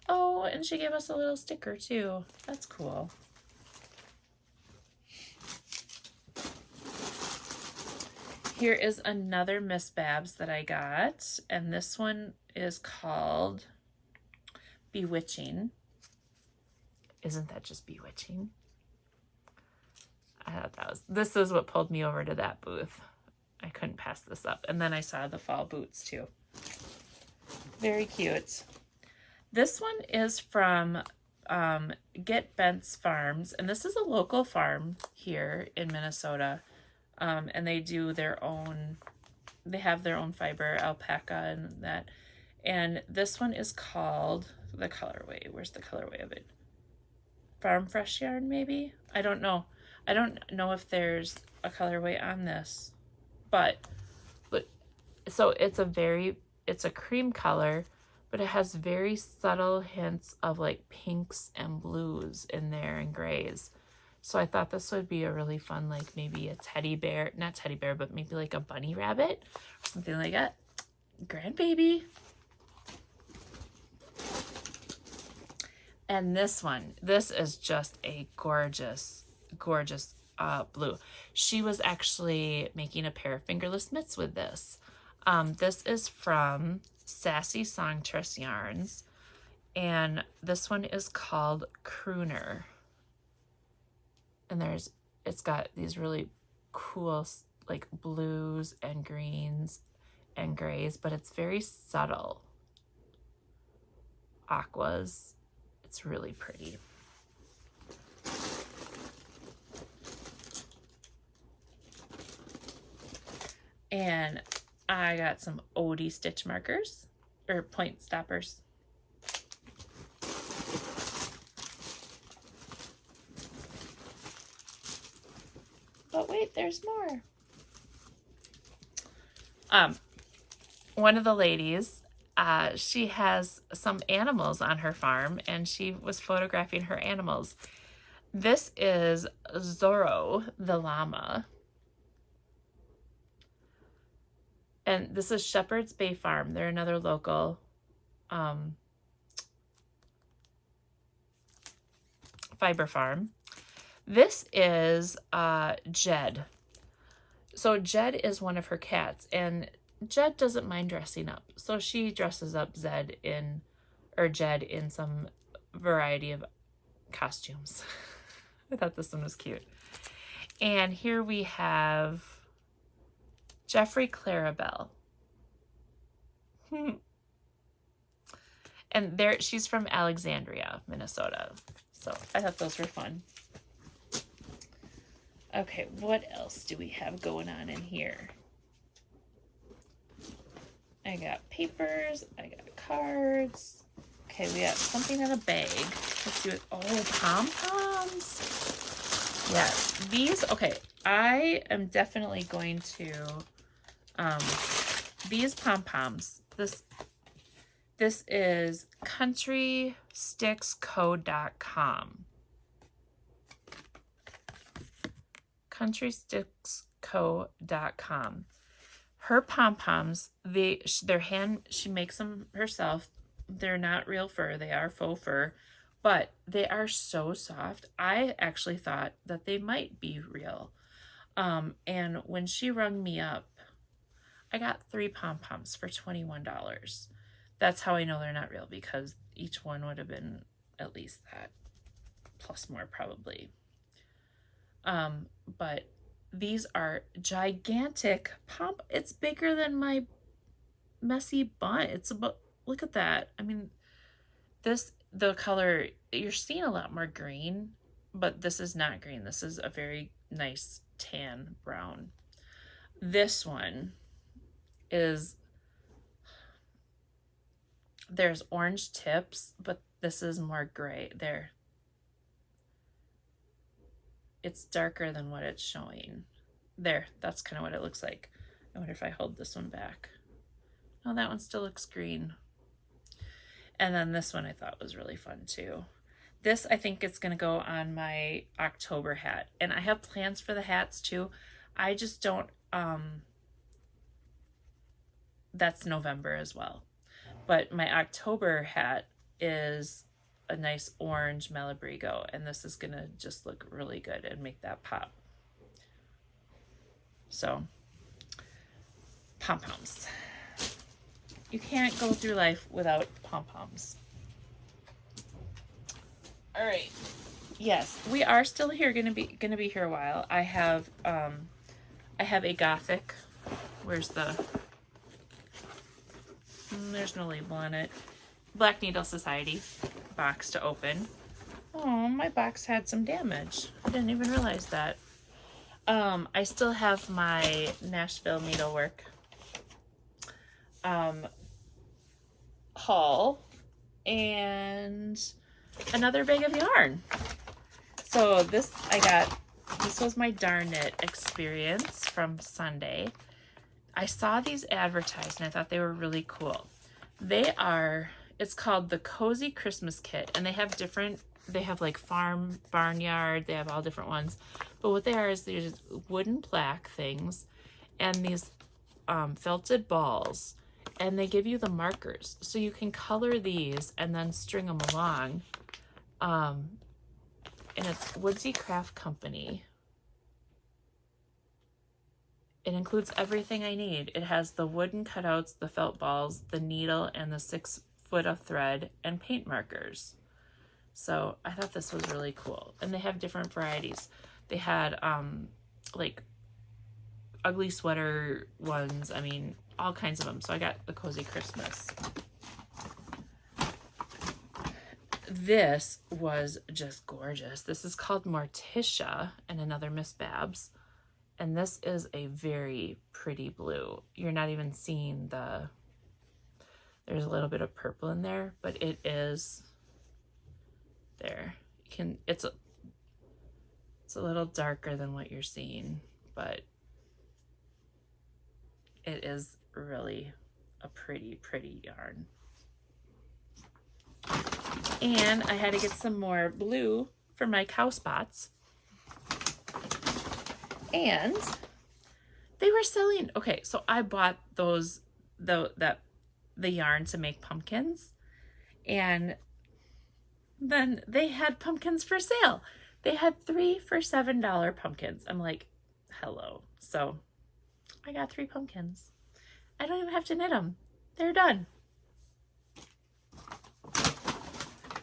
Oh, and she gave us a little sticker too. That's cool. Here is another Miss Babs that I got, and this one is called Bewitching. Isn't that just bewitching? I thought this is what pulled me over to that booth. I couldn't pass this up. And then I saw the fall boots too. Very cute. This one is from Get Bent's Farms, and this is a local farm here in Minnesota. And they do their own, they have their own fiber, alpaca and that. And this one is called, the colorway, where's the colorway of it? Farm Fresh Yarn, maybe? I don't know. I don't know if there's a colorway on this, but so it's a cream color, but it has very subtle hints of like pinks and blues in there and grays. So I thought this would be a really fun, like maybe a teddy bear, not teddy bear, but maybe like a bunny rabbit or something like that. Grandbaby. And this one, this is just a gorgeous, gorgeous blue. She was actually making a pair of fingerless mitts with this. This is from Sassy Songstress Yarns, and this one is called Crooner. And it's got these really cool like blues and greens and grays, but it's very subtle. Aquas. It's really pretty. And I got some Odie stitch markers, or point stoppers. But wait, there's more. One of the ladies, she has some animals on her farm, and she was photographing her animals. This is Zorro the llama. And this is Shepherd's Bay Farm. They're another local Fiber Farm. This is Jed. So Jed is one of her cats, and Jed doesn't mind dressing up. So she dresses up Jed in some variety of costumes. I thought this one was cute. And here we have Jeffrey Clarabelle. And there, she's from Alexandria, Minnesota. So I thought those were fun. Okay, what else do we have going on in here? I got papers, I got cards. Okay, we got something in a bag. Let's see what, oh, pom-poms. Yes, these, okay, I am definitely going to, these pom-poms, this is countrysticksco.com. countrysticksco.com. Her pom-poms, she makes them herself. They're not real fur, they are faux fur, but they are so soft. I actually thought that they might be real. And when she rung me up, I got 3 pom-poms for $21. That's how I know they're not real, because each one would have been at least that, plus more probably. But these are gigantic it's bigger than my messy bun. It's about, look at that. I mean, the color, you're seeing a lot more green, but this is not green. This is a very nice tan brown. This one is, there's orange tips, but this is more gray. There. It's darker than what it's showing. There, that's kind of what it looks like. I wonder if I hold this one back. Oh, that one still looks green. And then this one I thought was really fun too. This, I think it's gonna go on my October hat. And I have plans for the hats too. I just don't, that's November as well. But my October hat is a nice orange Malabrigo, and this is gonna just look really good and make that pop. So, pom-poms. You can't go through life without pom-poms. All right. Yes, we are still here. Gonna be here a while. I have a Gothic. Where's the? There's no label on it. Black Needle Society box to open. Oh, my box had some damage. I didn't even realize that. I still have my Nashville needlework haul and another bag of yarn. So this was my Darn It experience from Sunday. I saw these advertised and I thought they were really cool. It's called the Cozy Christmas Kit, and they have like farm, barnyard, they have all different ones. But what they are is these wooden plaque things and these felted balls, and they give you the markers. So you can color these and then string them along. And it's Woodsy Craft Company. It includes everything I need. It has the wooden cutouts, the felt balls, the needle, and the 6 foot of thread and paint markers. So I thought this was really cool. And they have different varieties. They had like ugly sweater ones. I mean, all kinds of them. So I got the Cozy Christmas. This was just gorgeous. This is called Morticia and Another Miss Babs. And this is a very pretty blue. You're not even seeing there's a little bit of purple in there, but it is there. It's a little darker than what you're seeing, but it is really a pretty yarn. And I had to get some more blue for my cow spots. And they were selling, okay, so I bought the yarn to make pumpkins, And then they had pumpkins for sale. They had 3 for $7 pumpkins. I'm like, hello. So I got 3 pumpkins. I don't even have to knit them. They're done.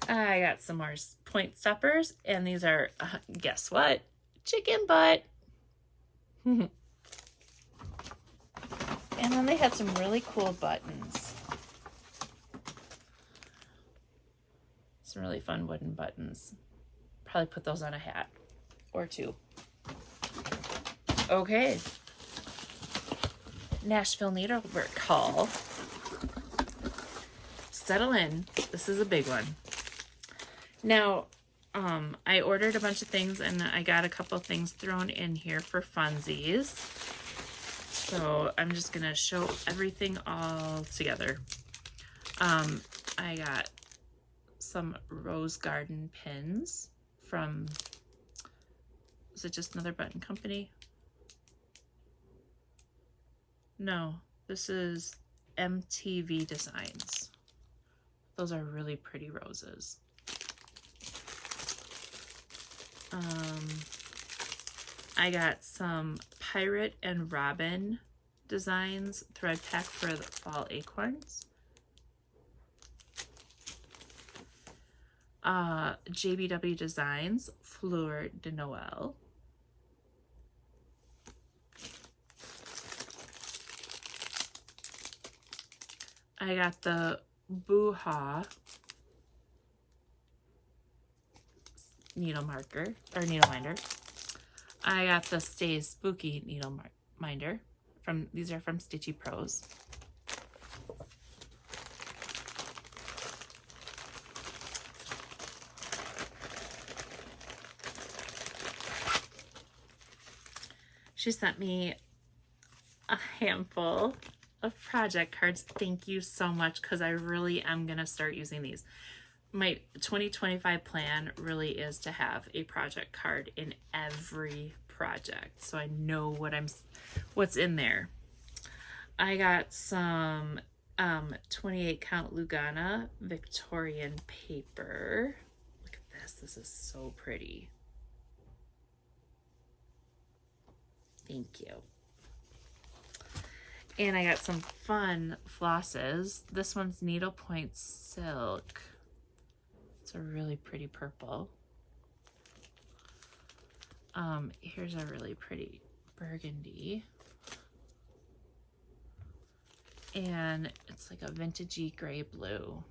I got some more point stoppers, and these are, guess what? Chicken butt. And then they had some really cool buttons. Some really fun wooden buttons. Probably put those on a hat or 2. Okay. Nashville Needlework haul. Settle in. This is a big one. Now, I ordered a bunch of things, and I got a couple things thrown in here for funsies. So I'm just going to show everything all together. I got some Rose Garden pins from, is it just another button company? No, this is MTV Designs. Those are really pretty roses. I got some Pirate and Robin designs thread pack for the fall acorns. JBW Designs Fleur de Noël. I got the Boo-Ha needle marker or needle minder. I got the Stay Spooky needle minder from, these are from Stitchy Pros. She sent me a handful of project cards. Thank you so much, because I really am going to start using these. My 2025 plan really is to have a project card in every project, so I know what's in there. I got some 28 count Lugana Victorian paper. Look at this. This is so pretty. Thank you. And I got some fun flosses. This one's needlepoint silk. It's a really pretty purple. Here's a really pretty burgundy. And it's like a vintagey gray blue.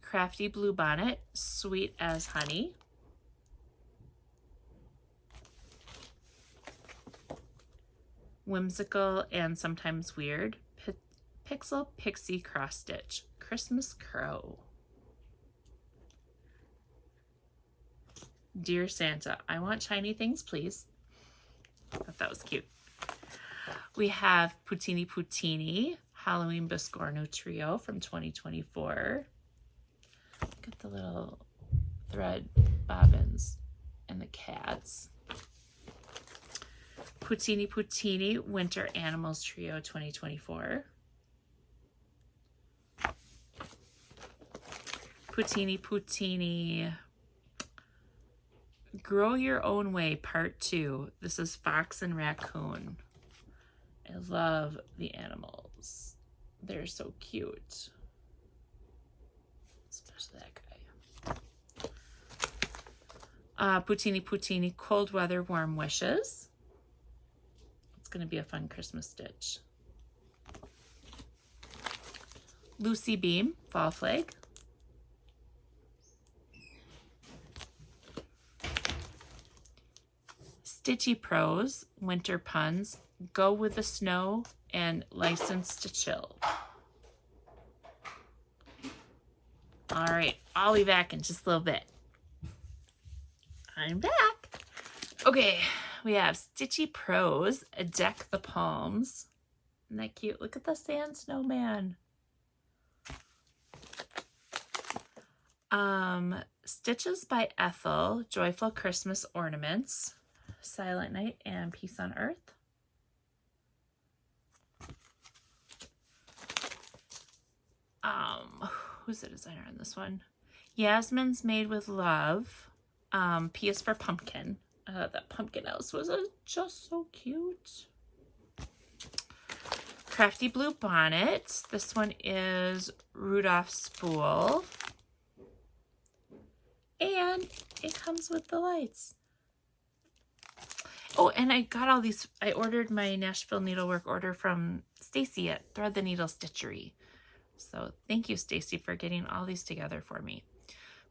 Crafty Blue Bonnet, Sweet as Honey. Whimsical and Sometimes Weird, Pixel Pixie Cross Stitch, Christmas Crow. Dear Santa, I want shiny things, please. I thought that was cute. We have Putini Putini, Halloween Biscorno Trio from 2024. Look at the little thread bobbins and the cats. Putini Putini Winter Animals Trio 2024. Putini Putini Grow Your Own Way Part 2. This is Fox and Raccoon. I love the animals. They're so cute. Especially that guy. Putini Putini Cold Weather Warm Wishes. It's going to be a fun Christmas stitch. Lucy Beam Fall Flag. Stitchy Pros Winter Puns, Go with the Snow, and License to Chill. All right, I'll be back in just a little bit. I'm back. Okay, we have Stitchy Pros, Deck the Palms. Isn't that cute? Look at the sand snowman. Stitches by Ethel, Joyful Christmas Ornaments, Silent Night, and Peace on Earth. Who's the designer on this one? Yasmin's Made with Love. P is for pumpkin. That pumpkin house was just so cute. Crafty Blue Bonnet. This one is Rudolph Spool. And it comes with the lights. Oh, and I got all these. I ordered my Nashville needlework order from Stacy at Thread the Needle Stitchery. So thank you, Stacy, for getting all these together for me.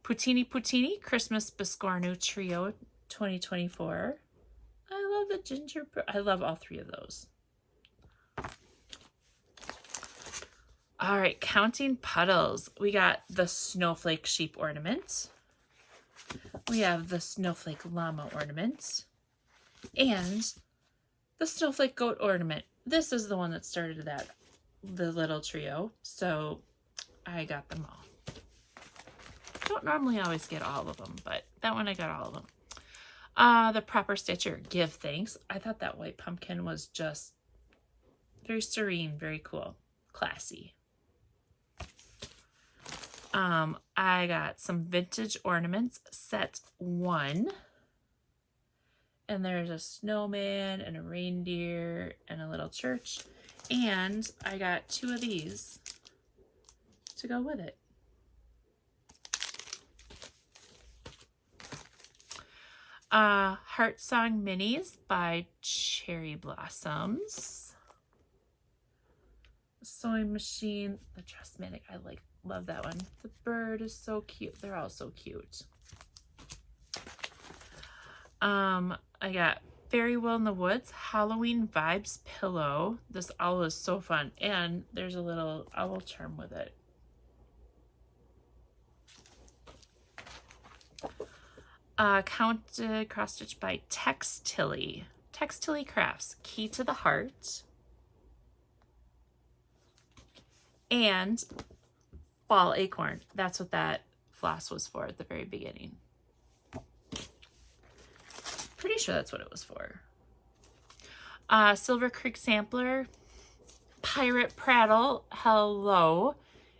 Puccini Puccini Christmas Biscornu Trio 2024. I love the gingerbread. I love all three of those. All right, Counting Puddles. We got the Snowflake Sheep Ornament. We have the Snowflake Llama Ornament. And the Snowflake Goat Ornament. This is the one that started the little trio. So I got them all. Don't normally always get all of them, but that one I got all of them. The Proper Stitcher, Give Thanks. I thought that white pumpkin was just very serene, very cool, classy. I got some Vintage Ornaments, set 1. And there's a snowman and a reindeer and a little church. And I got 2 of these to go with it. Heart Song Minis by Cherry Blossoms. Sewing machine, the Dressmatic, I love that one. The bird is so cute. They're all so cute. I got Fairy Will in the Woods Halloween Vibes pillow. This owl is so fun, and there's a little owl charm with it. Counted cross stitch by Textilly. Textilly Crafts, Key to the Heart. And Fall Acorn. That's what that floss was for at the very beginning. Pretty sure that's what it was for. Silver Creek Sampler. Pirate Prattle. Hello.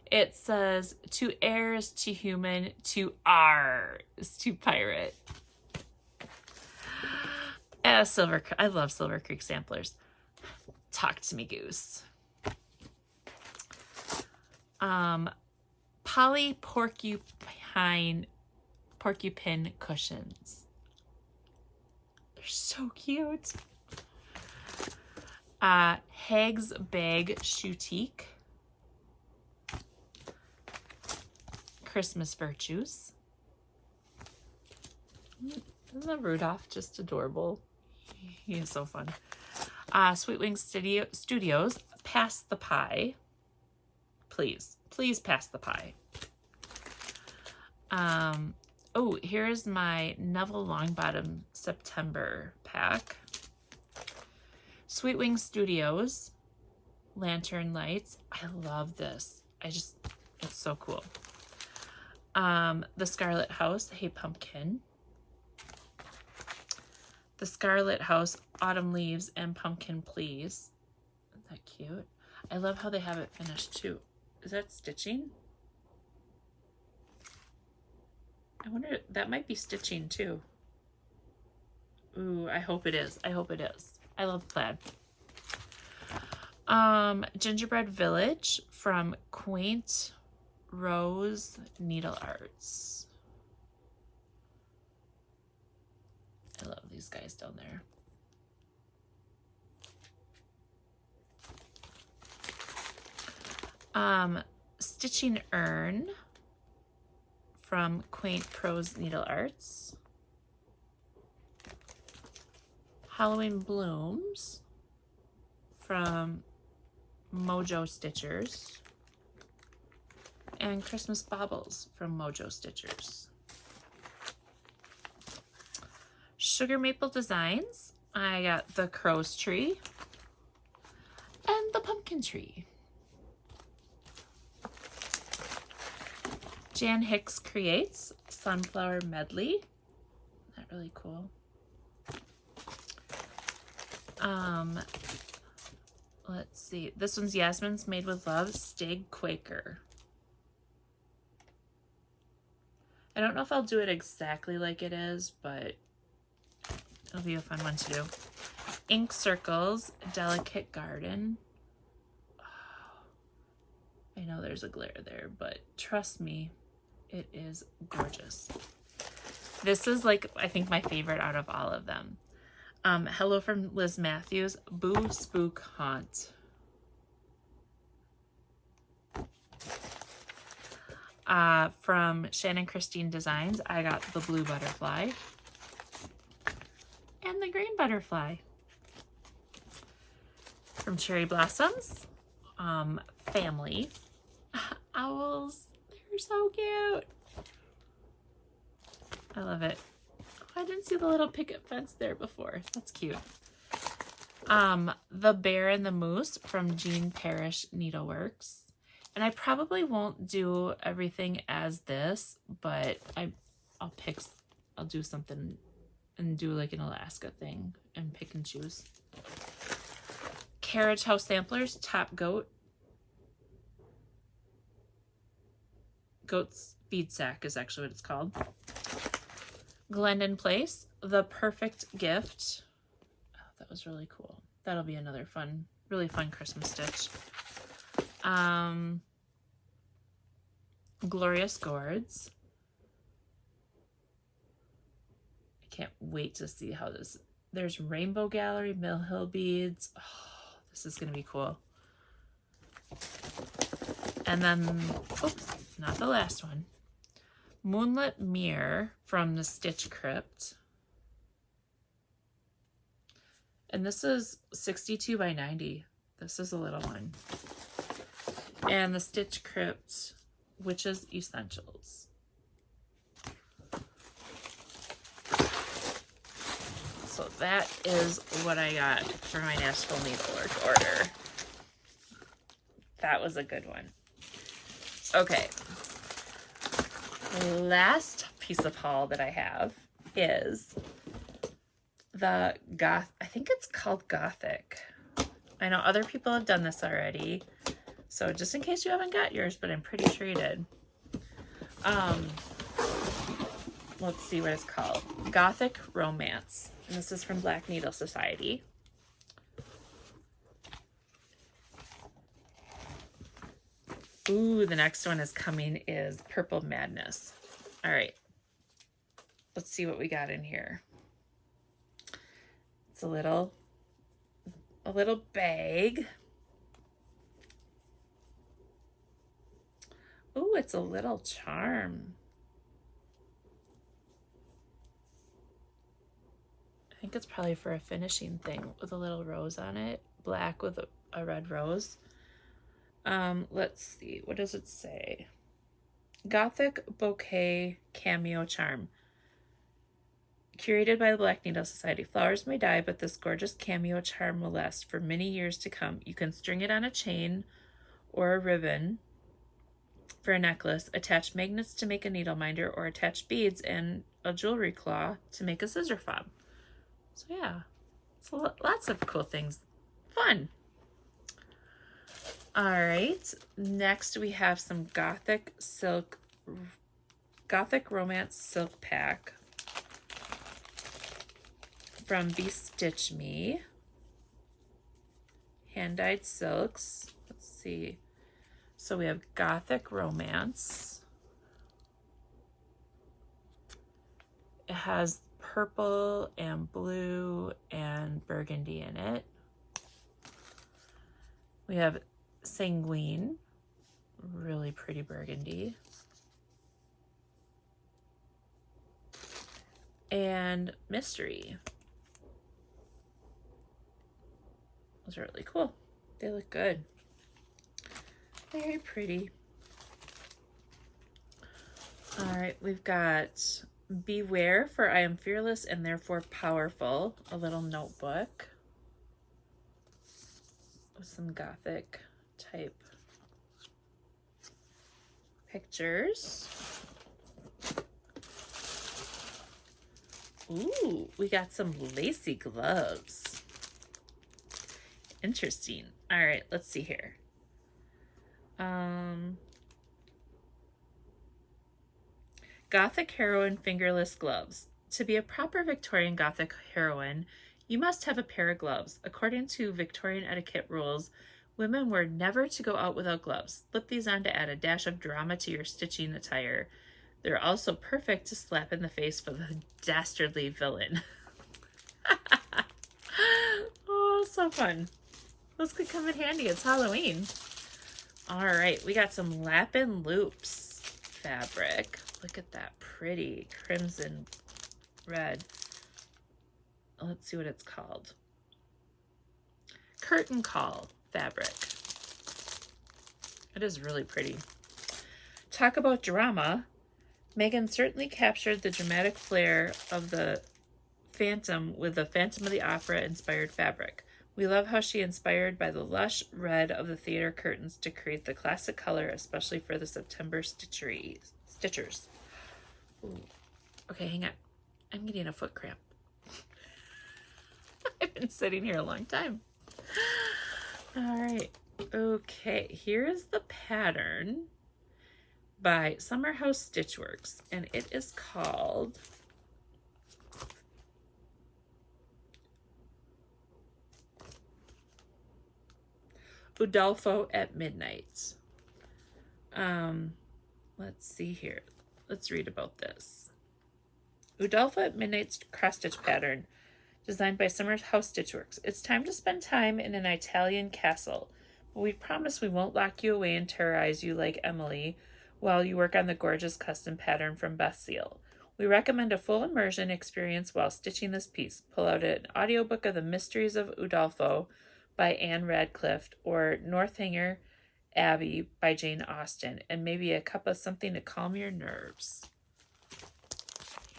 It says, to air is to human, to R is to pirate. I love Silver Creek Samplers. Talk to me, Goose. Polly Porcupine cushions. They're so cute. Hag's Bag Choutique. Christmas Virtues. Isn't the Rudolph just adorable? He is so fun. Sweet Wings Studios, Pass the Pie. Please pass the pie. Oh, here's my Neville Longbottom September pack. Sweet Wings Studios, Lantern Lights. I love this. It's so cool. The Scarlet House, Hey Pumpkin. The Scarlet House, Autumn Leaves and Pumpkin Please. Isn't that cute? I love how they have it finished too. Is that stitching? I wonder, that might be stitching too. Ooh, I hope it is. I hope it is. I love plaid. Gingerbread Village from Quaint Rose Needle Arts. I love these guys down there. Stitching Urn from Quaint Prose Needle Arts. Halloween Blooms from Mojo Stitchers. And Christmas Baubles from Mojo Stitchers. Sugar Maple Designs. I got the Crow's Tree and the Pumpkin Tree. Jan Hicks Creates Sunflower Medley. Isn't that really cool? Let's see. This one's Yasmin's Made with Love Stig Quaker. I don't know if I'll do it exactly like it is, but it'll be a fun one to do. Ink Circles, Delicate Garden. Oh, I know there's a glare there, but trust me, it is gorgeous. This is like, I think my favorite out of all of them. Hello from Liz Matthews, Boo Spook Haunt. From Shannon Christine Designs, I got the blue butterfly and the green butterfly. From Cherry Blossoms, Family owls. They're so cute. I love it. Oh, I didn't see the little picket fence there before. That's cute. The Bear and the Moose from Jean Parrish Needleworks. And I probably won't do everything as this, but I'll do something and do like an Alaska thing and pick and choose. Carriage House Samplers, Top Goat. Goat's Bead Sack is actually what it's called. Glendon Place, The Perfect Gift. Oh, that was really cool. That'll be another fun, really fun Christmas stitch. Glorious Gourds. I can't wait to see how this... There's Rainbow Gallery, Mill Hill Beads. Oh, this is going to be cool. And then, oops, not the last one. Moonlit Mirror from the Stitch Crypt. And this is 62 by 90. This is a little one. And the Stitch Crypt Witches Essentials. So that is what I got for my Nashville Needlework order. That was a good one. Okay. Last piece of haul that I have is the I think it's called Gothic. I know other people have done this already, so just in case you haven't got yours, but I'm pretty sure you did. Let's see what it's called. Gothic Romance. And this is from Black Needle Society. Ooh, the next one is coming is Purple Madness. All right. Let's see what we got in here. It's a little bag. Ooh, it's a little charm. I think it's probably for a finishing thing with a little rose on it. Black with a red rose. Let's see. What does it say? Gothic Bouquet Cameo Charm. Curated by the Black Needle Society. Flowers may die, but this gorgeous cameo charm will last for many years to come. You can string it on a chain or a ribbon for a necklace, attach magnets to make a needle minder, or attach beads and a jewelry claw to make a scissor fob. So yeah, so lots of cool things. Fun. All right, next we have some Gothic Romance Silk Pack from Bestitch Me. Hand-dyed silks. Let's see. So we have Gothic Romance. It has purple and blue and burgundy in it. We have Sanguine, really pretty burgundy. And Mystery. Those are really cool. They look good. Very pretty. All right, we've got Beware, for I am fearless and therefore powerful, a little notebook with some Gothic type pictures. Ooh, we got some lacy gloves. Interesting. All right, let's see here. Gothic heroine fingerless gloves. To be a proper Victorian Gothic heroine, you must have a pair of gloves. According to Victorian etiquette rules, women were never to go out without gloves. Slip these on to add a dash of drama to your stitching attire. They're also perfect to slap in the face for the dastardly villain. Oh, so fun. Those could come in handy. It's Halloween. All right, we got some Lap and Loops fabric. Look at that pretty crimson red. Let's see what it's called. Curtain Call fabric. It is really pretty. Talk about drama. Megan certainly captured the dramatic flair of the Phantom with the Phantom of the Opera inspired fabric. We love how she inspired by the lush red of the theater curtains to create the classic color, especially for the September stitchers. Ooh. Okay, hang on. I'm getting a foot cramp. I've been sitting here a long time. All right. Okay, here's the pattern by Summer House Stitchworks, and it is called Udolpho at Midnight. Let's see here. Let's read about this. Udolpho at Midnight's cross-stitch pattern, designed by Summer House Stitchworks. It's time to spend time in an Italian castle, but we promise we won't lock you away and terrorize you like Emily while you work on the gorgeous custom pattern from Beth Seal. We recommend a full immersion experience while stitching this piece. Pull out an audiobook of The Mysteries of Udolpho by Anne Radcliffe or Northanger Abbey by Jane Austen, and maybe a cup of something to calm your nerves.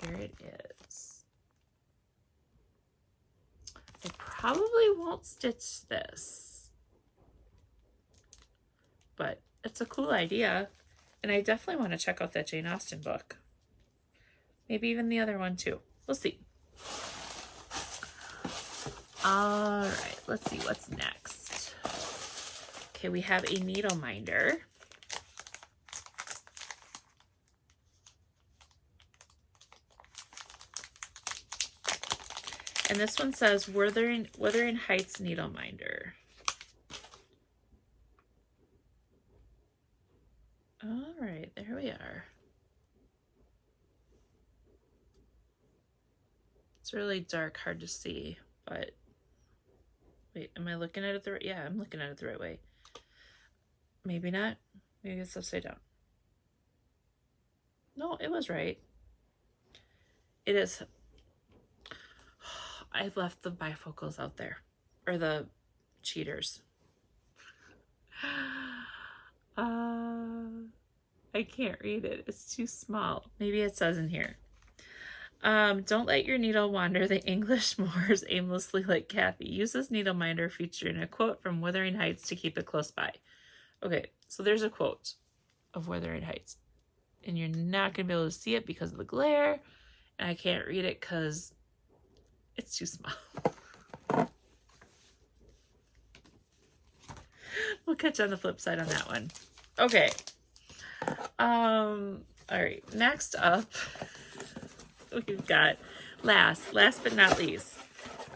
Here it is. I probably won't stitch this, but it's a cool idea, and I definitely want to check out that Jane Austen book. Maybe even the other one too. We'll see. All right, let's see what's next. Okay, we have a needle minder. And this one says Wuthering Heights Needle Minder. All right, there we are. It's really dark, hard to see, but wait, am I looking at it the right? Yeah, I'm looking at it the right way. Maybe not. Maybe it's upside down. No, it was right. It is. I left the bifocals out there, or the cheaters. I can't read it. It's too small. Maybe it says in here. Don't let your needle wander the English moors aimlessly like Kathy. Use this needle minder featuring a quote from Wuthering Heights to keep it close by. Okay, so there's a quote of Wuthering Heights, and you're not going to be able to see it because of the glare, and I can't read it because it's too small. We'll catch on the flip side on that one. Okay. All right, next up, we've got last but not least,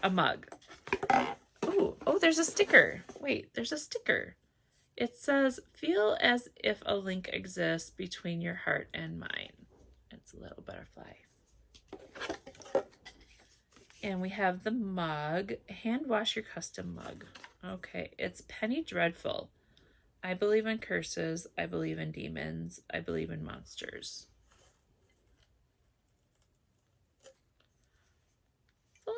a mug. Oh, there's a sticker. Wait, there's a sticker. It says, feel as if a link exists between your heart and mine. It's a little butterfly. And we have the mug, hand wash your custom mug. Okay, it's Penny Dreadful. I believe in curses. I believe in demons. I believe in monsters. Fun.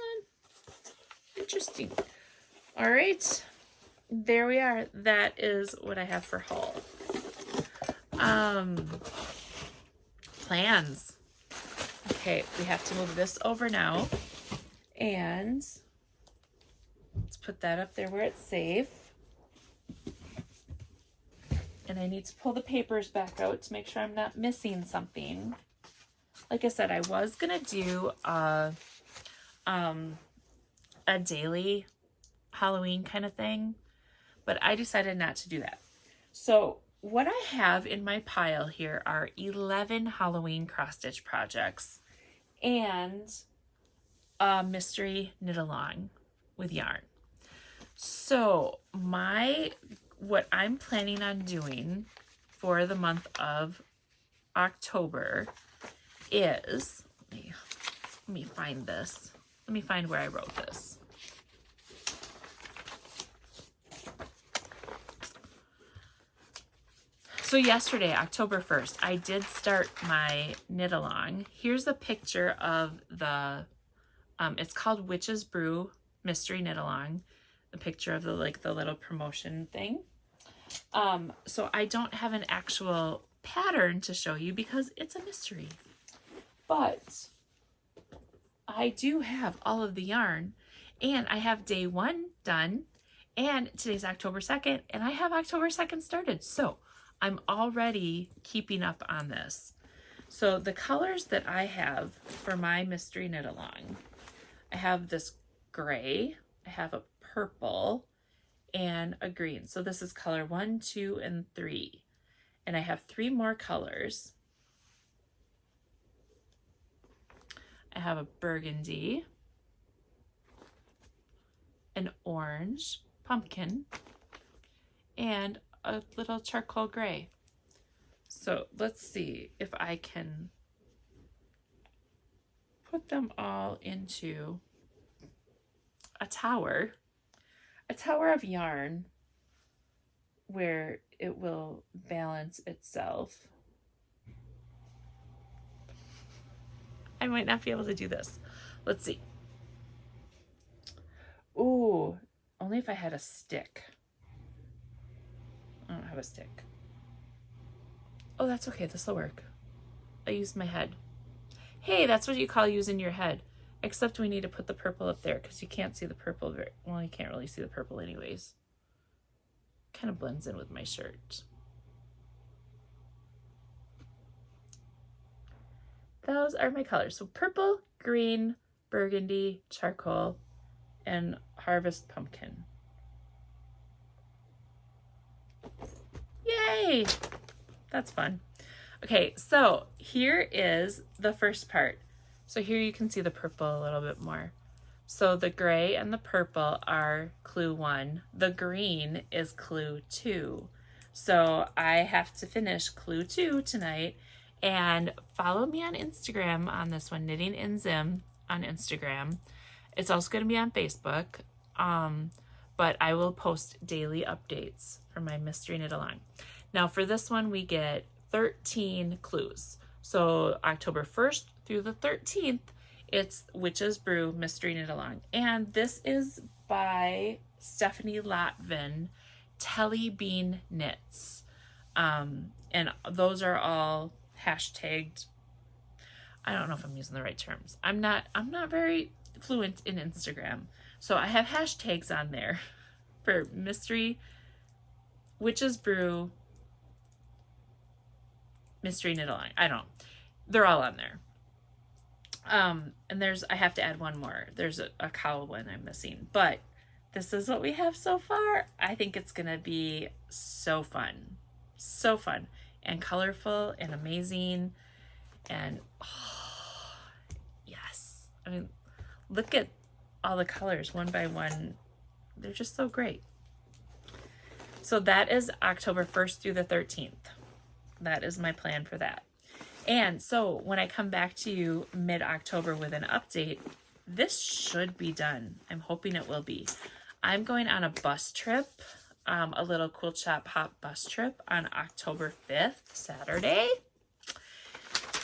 Interesting. All right. There we are. That is what I have for haul. Plans. Okay, we have to move this over now. And let's put that up there where it's safe. And I need to pull the papers back out to make sure I'm not missing something. Like I said, I was gonna do a daily Halloween kind of thing, but I decided not to do that. So what I have in my pile here are 11 Halloween cross-stitch projects and a mystery knit along with yarn. So what I'm planning on doing for the month of October is, let me find this. Let me find where I wrote this. So yesterday, October 1st, I did start my knit along. Here's a picture of the, it's called Witch's Brew Mystery Knit Along. A picture of the little promotion thing. So I don't have an actual pattern to show you because it's a mystery. But I do have all of the yarn, and I have day 1 done, and today's October 2nd, and I have October 2nd started. So I'm already keeping up on this. So the colors that I have for my mystery knit along, I have this gray, I have a purple, and a green. So this is color 1, 2, and 3. And I have 3 more colors. I have a burgundy, an orange, pumpkin, and a little charcoal gray. So let's see if I can put them all into a tower of yarn where it will balance itself. I might not be able to do this. Let's see. Ooh, only if I had a stick. I don't have a stick. Oh, that's okay. This will work. I used my head. Hey, that's what you call using your head. Except we need to put the purple up there because you can't see the purple very well. You can't really see the purple anyways. Kind of blends in with my shirt. Those are my colors. So purple, green, burgundy, charcoal, and harvest pumpkin. Yay! That's fun. Okay, so here is the first part. So here you can see the purple a little bit more. So the gray and the purple are clue 1. The green is clue 2. So I have to finish clue 2 tonight. And follow me on Instagram on this one, Knitting in Zim on Instagram. It's also going to be on Facebook. But I will post daily updates for my mystery knit along. Now for this one, we get 13 clues. So October 1st through the 13th, it's Witch's Brew Mystery Knit Along. And this is by Stephanie Lotvin, Telly Bean Knits. And those are all hashtagged. I don't know if I'm using the right terms. I'm not very fluent in Instagram. So I have hashtags on there for Mystery, Witch's Brew, Mystery Knit Along. I don't know. They're all on there. And I have to add one more. There's a cowl one I'm missing, but this is what we have so far. I think it's going to be so fun and colorful and amazing. And oh, yes. I mean, look at all the colors one by one. They're just so great. So that is October 1st through the 13th. That is my plan for that. And so when I come back to you mid-October with an update, this should be done. I'm hoping it will be. I'm going on a bus trip, a little Cool Shop Hop bus trip on October 5th, Saturday.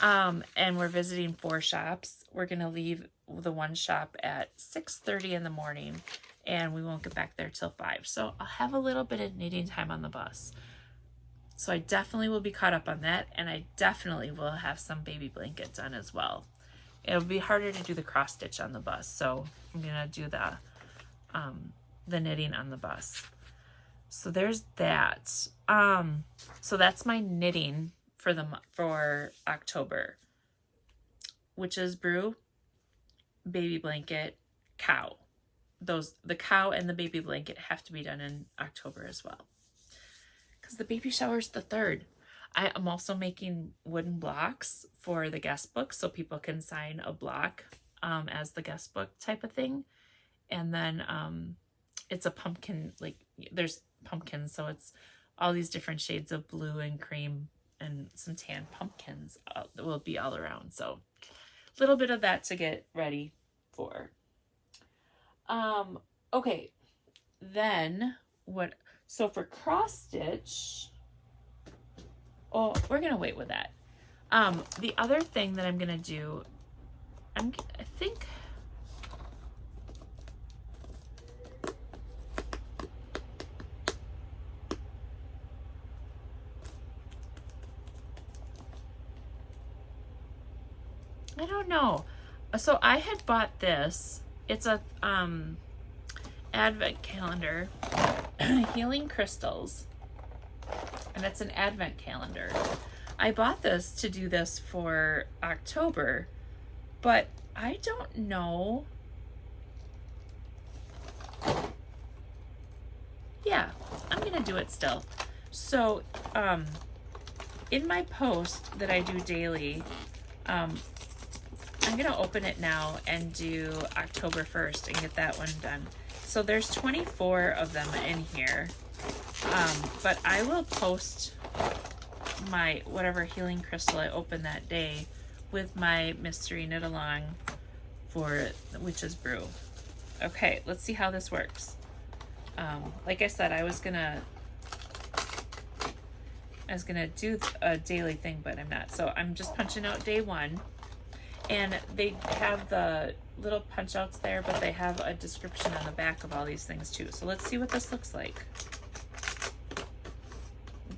And we're visiting 4 shops. We're going to leave the one shop at 6:30 in the morning, and we won't get back there till 5. So I'll have a little bit of knitting time on the bus. So I definitely will be caught up on that, and I definitely will have some baby blanket done as well. It'll be harder to do the cross stitch on the bus, so I'm gonna do the knitting on the bus. So there's that. So that's my knitting for October. Witch's Brew, baby blanket, cow. The cow and the baby blanket have to be done in October as well, because the baby shower's the 3rd. I am also making wooden blocks for the guest book so people can sign a block as the guest book type of thing. And then it's a pumpkin, like there's pumpkins, so it's all these different shades of blue and cream and some tan pumpkins that will be all around. So a little bit of that to get ready for. Okay, then what? So for cross stitch, oh, we're gonna wait with that. The other thing that I'm gonna do, I think. I don't know. So I had bought this. It's a advent calendar, Healing Crystals, and it's an advent calendar. I bought this to do this for October, but I don't know. Yeah, I'm gonna do it still. So in my post that I do daily, I'm gonna open it now and do October 1st and get that one done. So there's 24 of them in here, but I will post my whatever healing crystal I open that day with my mystery knit along for Witch's Brew. Okay, let's see how this works. Like I said, I was gonna do a daily thing, but I'm not. So I'm just punching out day 1. And they have the little punch outs there, but they have a description on the back of all these things too. So let's see what this looks like.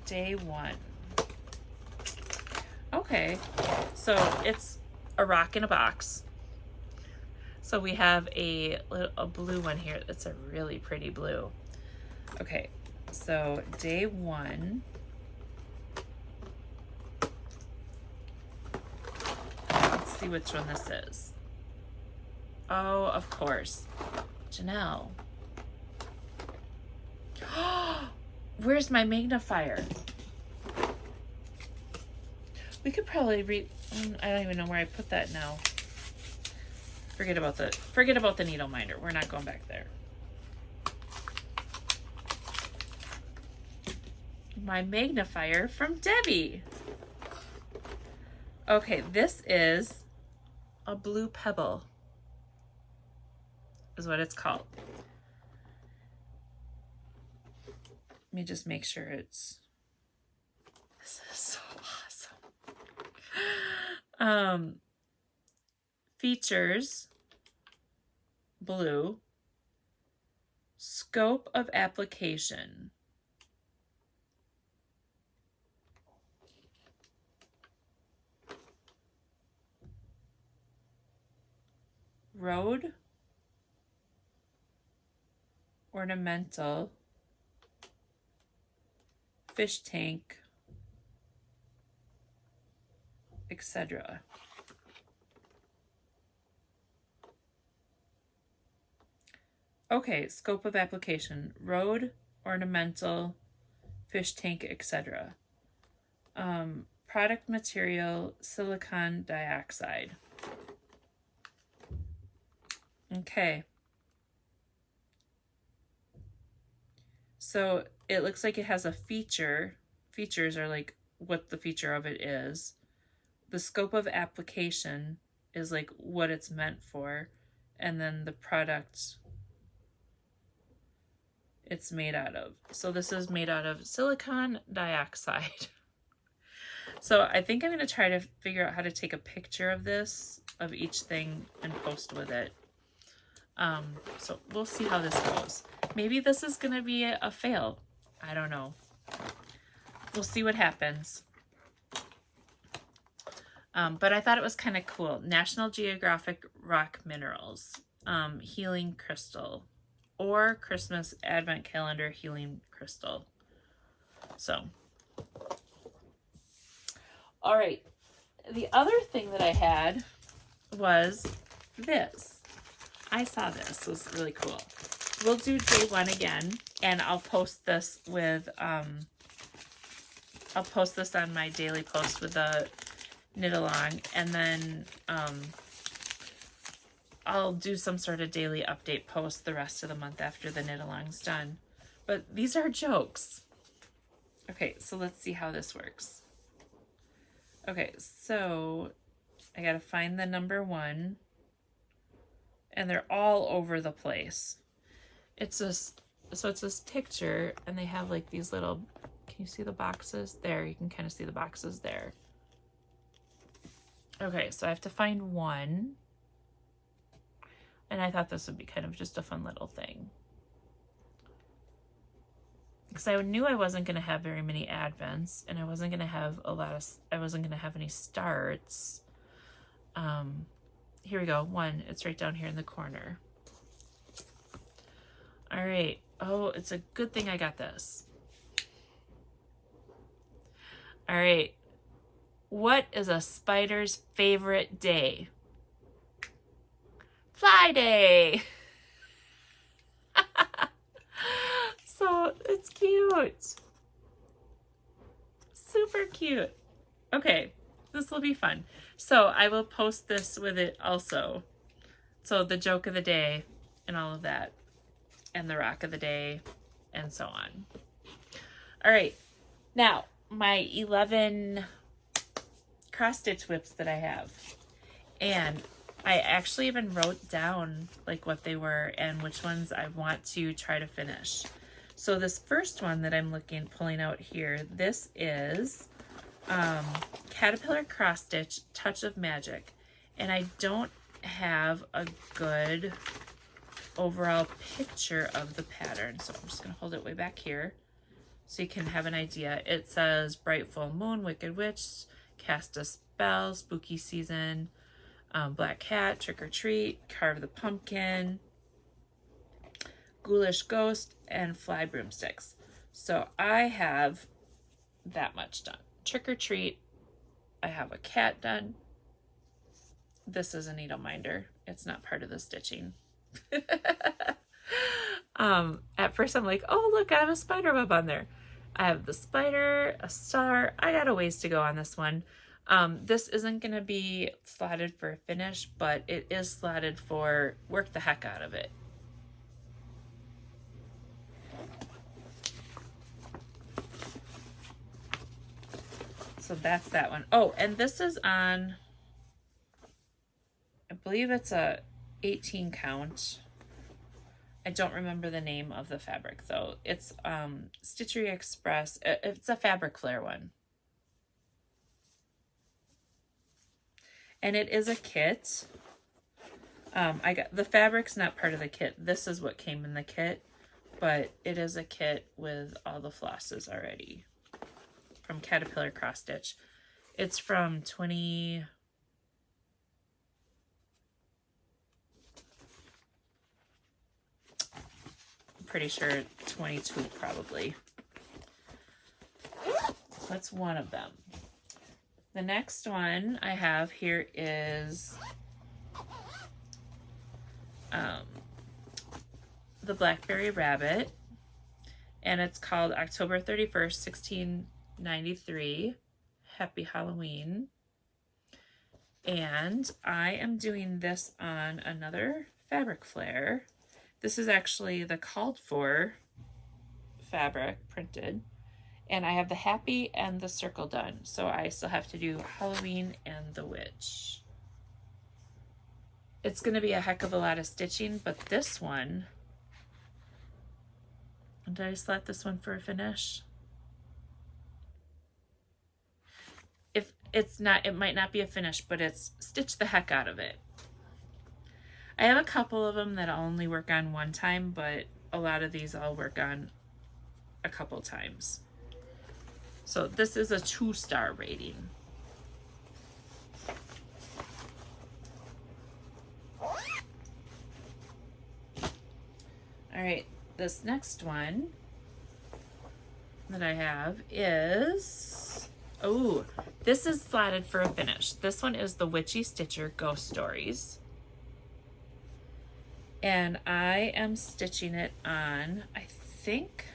Day 1. Okay, so it's a rock in a box. So we have a blue one here. That's a really pretty blue. Okay, so day 1. See which one this is. Oh, of course. Janelle. Where's my magnifier? We could probably read. I don't even know where I put that now. Forget about the needle minder. We're not going back there. My magnifier from Debbie. Okay, this is a blue pebble, is what it's called. Let me just make sure it's. This is so awesome. Features blue. Scope of application. Road, ornamental, fish tank, etc. Okay, scope of application, road, ornamental, fish tank, etc. Product material, silicon dioxide. Okay. So it looks like it has a feature. Features are like what the feature of it is. The scope of application is like what it's meant for. And then the product it's made out of. So this is made out of silicon dioxide. So I think I'm going to try to figure out how to take a picture of this, of each thing, and post with it. So we'll see how this goes. Maybe this is going to be a fail. I don't know. We'll see what happens. But I thought it was kind of cool. National Geographic Rock Minerals, Healing Crystal, or Christmas Advent Calendar Healing Crystal. So, all right. The other thing that I had was this. I saw this. It was really cool. We'll do day 1 again, and I'll post this with I'll post this on my daily post with the knit along, and then I'll do some sort of daily update post the rest of the month after the knit along's done. But these are jokes. Okay, so let's see how this works. Okay, so I gotta find the number 1, and they're all over the place. It's this, so it's this picture, and they have like these little, can you see the boxes? There, you can kind of see the boxes there. Okay, so I have to find 1. And I thought this would be kind of just a fun little thing. Because I knew I wasn't going to have very many advents, and I wasn't going to have I wasn't going to have any starts. Here we go. 1, it's right down here in the corner. All right. Oh, it's a good thing I got this. All right. What is a spider's favorite day? Fly day. So it's cute. Super cute. Okay, this will be fun. So I will post this with it also. So the joke of the day and all of that, and the rock of the day, and so on. All right, now my 11 cross stitch whips that I have, and I actually even wrote down like what they were and which ones I want to try to finish. So this first one that I'm pulling out here, this is Caterpillar Cross Stitch Touch of Magic. And I don't have a good overall picture of the pattern, so I'm just gonna hold it way back here so you can have an idea. It says Bright Full Moon, Wicked Witch, Cast a Spell, Spooky Season, Black Cat, Trick or Treat, Carve the Pumpkin, Ghoulish Ghost, and Fly Broomsticks. So I have that much done. Trick or Treat, I have a cat done. This is a needle minder. It's not part of the stitching. At first I'm like, oh look, I have a spider web on there. I have the spider, a star. I got a ways to go on this one. This isn't going to be slotted for a finish, but it is slotted for work the heck out of it. So that's that one. Oh, and this is on, I believe it's a 18 count. I don't remember the name of the fabric though. It's Stitchery Express. It's a fabric flare one. And it is a kit. I got the fabric's not part of the kit. This is what came in the kit, but it is a kit with all the flosses already from Caterpillar Cross Stitch. It's from 20. I'm pretty sure 22 probably. That's one of them. The next one I have here is the Blackberry Rabbit, and it's called October 31st, 1693. Happy Halloween. And I am doing this on another fabric flare. This is actually the called for fabric printed. And I have the happy and the circle done. So I still have to do Halloween and the witch. It's going to be a heck of a lot of stitching, but this one, did I slot this one for a finish? If it's not, it might not be a finish, but it's stitch the heck out of it. I have a couple of them that I'll only work on one time, but a lot of these I'll work on a couple times. So this is a 2-star rating. All right, this next one that I have is, oh, this is slotted for a finish. This one is the Witchy Stitcher Ghost Stories. And I am stitching it on, I think,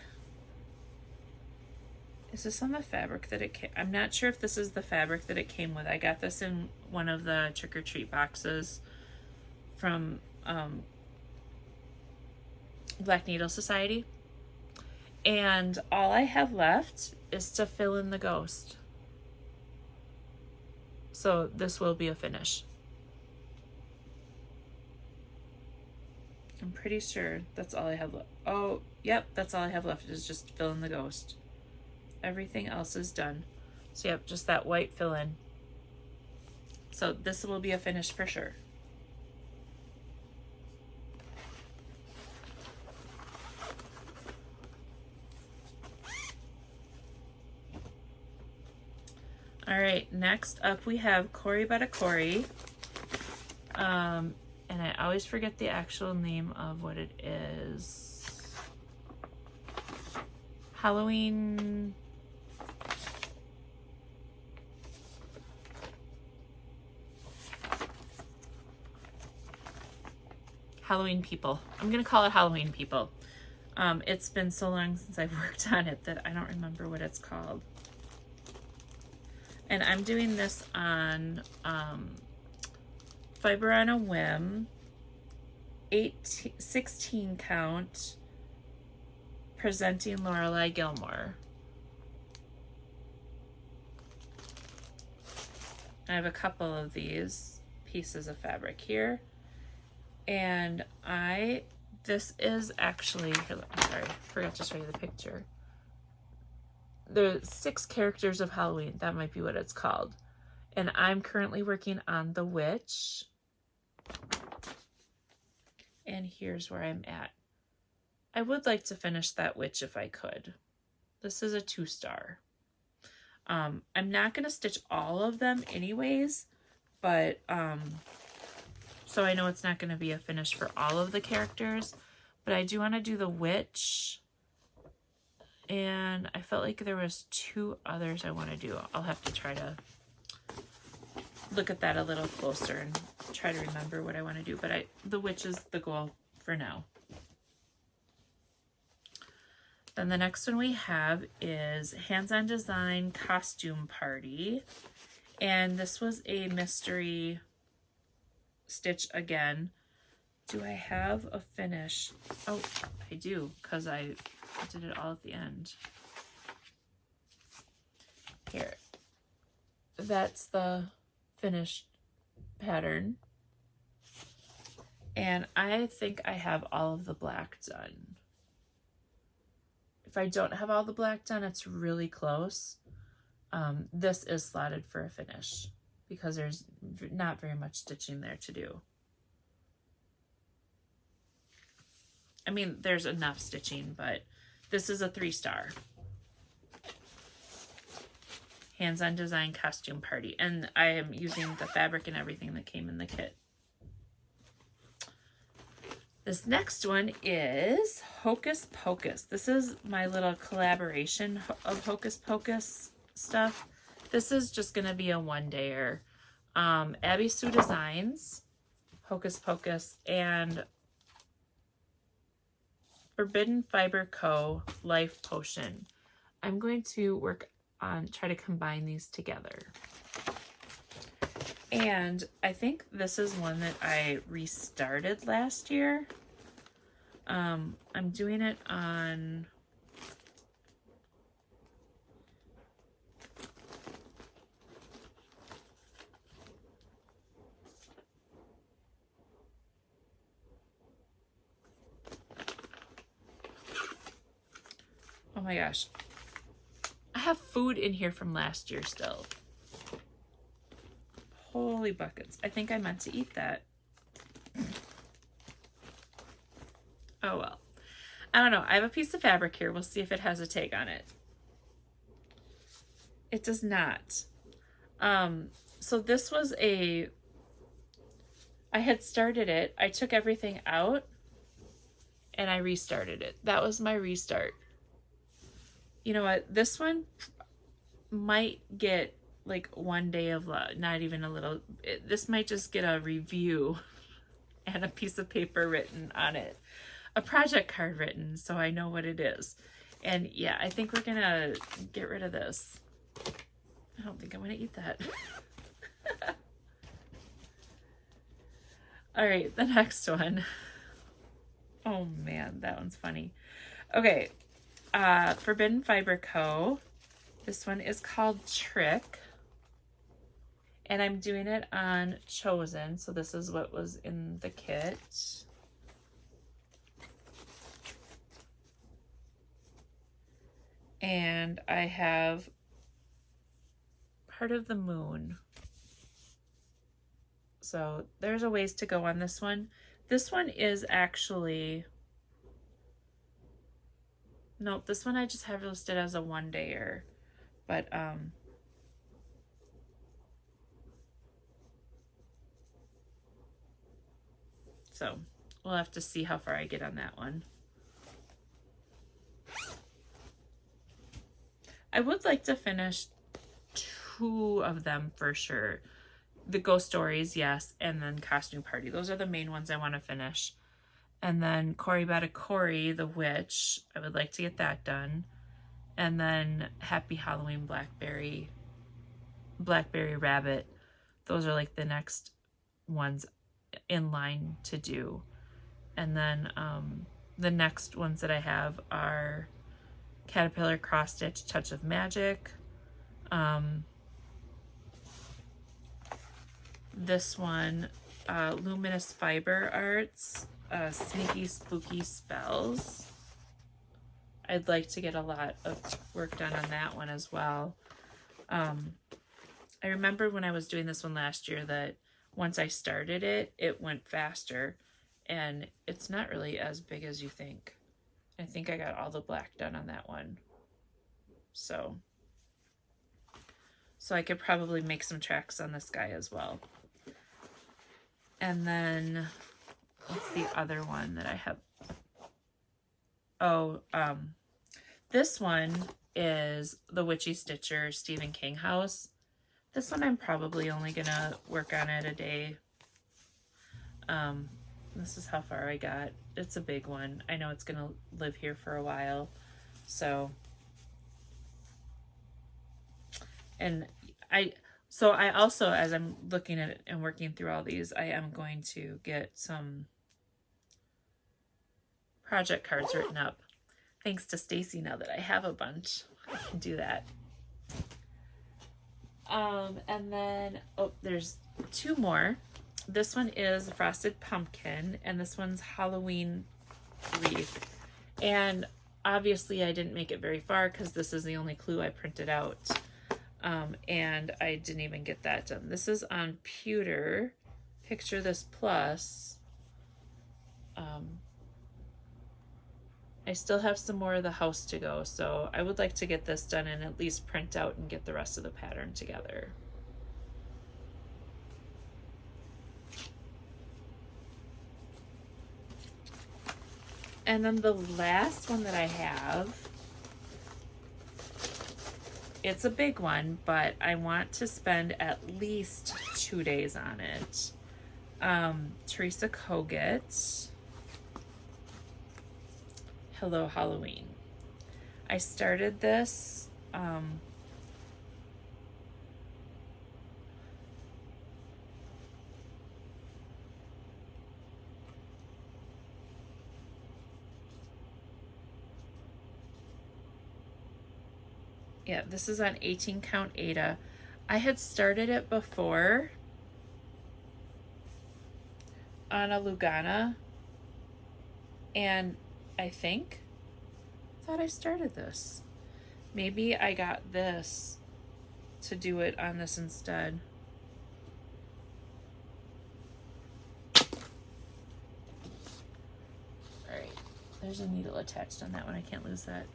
Is this on the fabric that it came? I'm not sure if this is the fabric that it came with. I got this in one of the trick-or-treat boxes from Black Needle Society. And all I have left is to fill in the ghost. So this will be a finish. I'm pretty sure that's all I have left. Oh, yep, that's all I have left is just fill in the ghost. Everything else is done. So yep, just that white fill in. So this will be a finish for sure. All right, next up we have Cory Betta Cory. And I always forget the actual name of what it is. Halloween People. I'm gonna call it Halloween People. It's been so long since I've worked on it that I don't remember what it's called. And I'm doing this on Fiber on a Whim, 16 count, presenting Lorelei Gilmore. I have a couple of these pieces of fabric here. And this is actually, here, I'm sorry, forgot to show you the picture. The 6 characters of Halloween, that might be what it's called. And I'm currently working on the witch. And here's where I'm at. I would like to finish that witch if I could. This is a 2-star. I'm not going to stitch all of them anyways, but so I know it's not going to be a finish for all of the characters, but I do want to do the witch. And I felt like there was 2 others I want to do. I'll have to try to look at that a little closer and try to remember what I want to do. But the witch is the goal for now. Then the next one we have is Hands-On Design Costume Party. And this was a mystery stitch again. Do I have a finish? Oh, I do, because I did it all at the end. Here. That's the finished pattern. And I think I have all of the black done. If I don't have all the black done, it's really close. This is slotted for a finish because there's not very much stitching there to do. I mean, there's enough stitching, but this is a 3-star. Hands-On Design Costume Party. And I am using the fabric and everything that came in the kit. This next one is Hocus Pocus. This is my little collaboration of Hocus Pocus stuff. This is just going to be a 1-dayer. Abby Sue Designs, Hocus Pocus, and Forbidden Fiber Co. Life Potion. I'm going to work on, try to combine these together. And I think this is one that I restarted last year. I'm doing it on oh my gosh. I have food in here from last year still. Holy buckets. I think I meant to eat that. Oh well. I don't know. I have a piece of fabric here. We'll see if it has a tag on it. It does not. So this was I had started it. I took everything out and I restarted it. That was my restart. You know what? This one might get like 1 day of love, not even a little. This might just get a review and a piece of paper written on it. A project card written, so I know what it is. And yeah, I think we're gonna get rid of this. I don't think I'm gonna eat that. All right, the next one. Oh man, that one's funny. Okay, Forbidden Fiber Co. This one is called Trick. And I'm doing it on Chosen. So this is what was in the kit. And I have Part of the Moon. So there's a ways to go on this one. This one is actually, nope, this one I just have listed as a 1-dayer. But so we'll have to see how far I get on that one. I would like to finish 2 of them for sure. The Ghost Stories, yes, and then Costume Party. Those are the main ones I want to finish. And then Cory Betta Cory, the Witch. I would like to get that done. And then Happy Halloween Blackberry Rabbit. Those are like the next ones in line to do. And then the next ones that I have are Caterpillar Cross Stitch Touch of Magic. This one, Luminous Fiber Arts, Sneaky Spooky Spells. I'd like to get a lot of work done on that one as well. I remember when I was doing this one last year that once I started it, it went faster, and it's not really as big as you think. I think I got all the black done on that one. So I could probably make some tracks on this guy as well. And then, what's the other one that I have? Oh, this one is the Witchy Stitcher Stephen King house. This one I'm probably only gonna work on it a day. This is how far I got. It's a big one. I know it's gonna live here for a while. So I also, as I'm looking at it and working through all these, I am going to get some project cards written up. Thanks to Stacy, now that I have a bunch, I can do that. And then, oh, there's 2 more. This one is Frosted Pumpkin, and this one's Halloween Wreath. And obviously I didn't make it very far because this is the only clue I printed out. And I didn't even get that done. This is on Pewter. Picture This Plus. I still have some more of the house to go, so I would like to get this done and at least print out and get the rest of the pattern together. And then the last one that I have, it's a big one, but I want to spend at least 2 days on it. Teresa Kogut, Hello Halloween. I started this yeah, this is on 18 count Ada. I had started it before on a Lugana, and I thought I started this. Maybe I got this to do it on this instead. All right, there's a needle attached on that one. I can't lose that.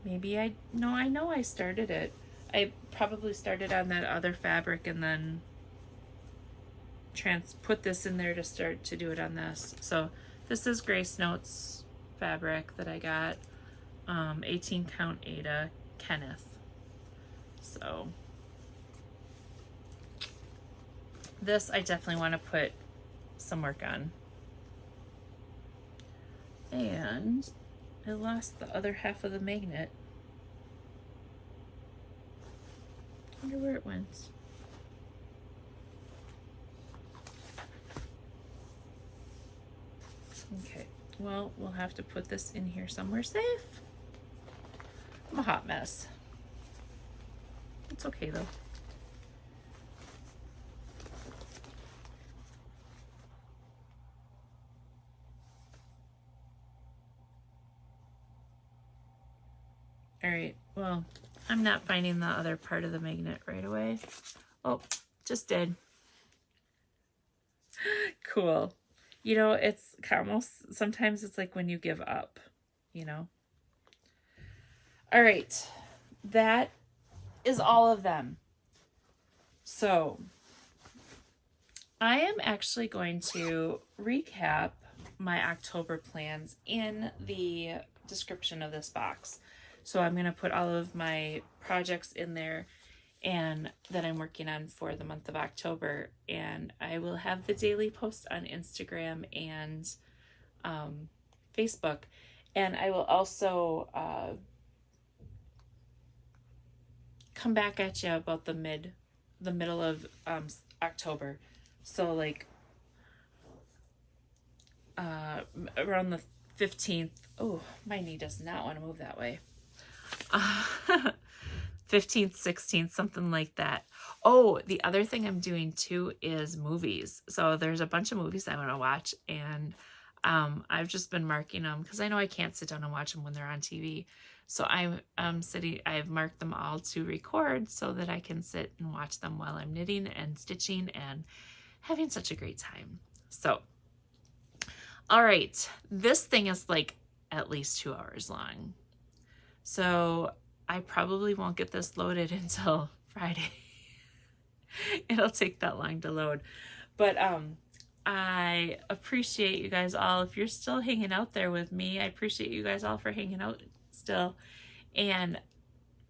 Maybe I know I started it. I probably started on that other fabric and then put this in there to start to do it on this. So this is Grace Notes fabric that I got, 18 count Ada Kenneth. So this I definitely want to put some work on. And I lost the other half of the magnet. I wonder where it went. Okay, well, we'll have to put this in here somewhere safe. I'm a hot mess. It's okay though. All right, well, I'm not finding the other part of the magnet right away. Oh, just did. Cool. You know, it's almost, sometimes it's like when you give up, you know? All right, that is all of them. So I am actually going to recap my October plans in the description of this box. So I'm going to put all of my projects in there and that I'm working on for the month of October, and I will have the daily post on Instagram and Facebook, and I will also come back at you about the middle of October. So like around the 15th. Oh, my knee does not want to move that way. 15th, 16th, something like that. Oh, the other thing I'm doing too is movies. So there's a bunch of movies I want to watch, and I've just been marking them because I know I can't sit down and watch them when they're on TV. So I've marked them all to record so that I can sit and watch them while I'm knitting and stitching and having such a great time. So, all right, this thing is like at least 2 hours long. So I probably won't get this loaded until Friday. It'll take that long to load. But I appreciate you guys all. If you're still hanging out there with me, I appreciate you guys all for hanging out still. And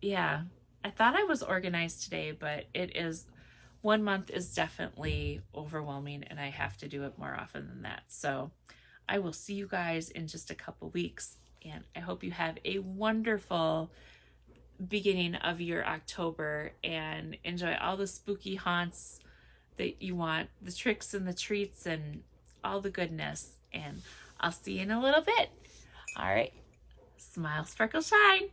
yeah, I thought I was organized today, but it is, 1 month is definitely overwhelming and I have to do it more often than that. So I will see you guys in just a couple weeks, and I hope you have a wonderful beginning of your October and enjoy all the spooky haunts that you want, the tricks and the treats and all the goodness. And I'll see you in a little bit. All right. Smile, sparkle, shine.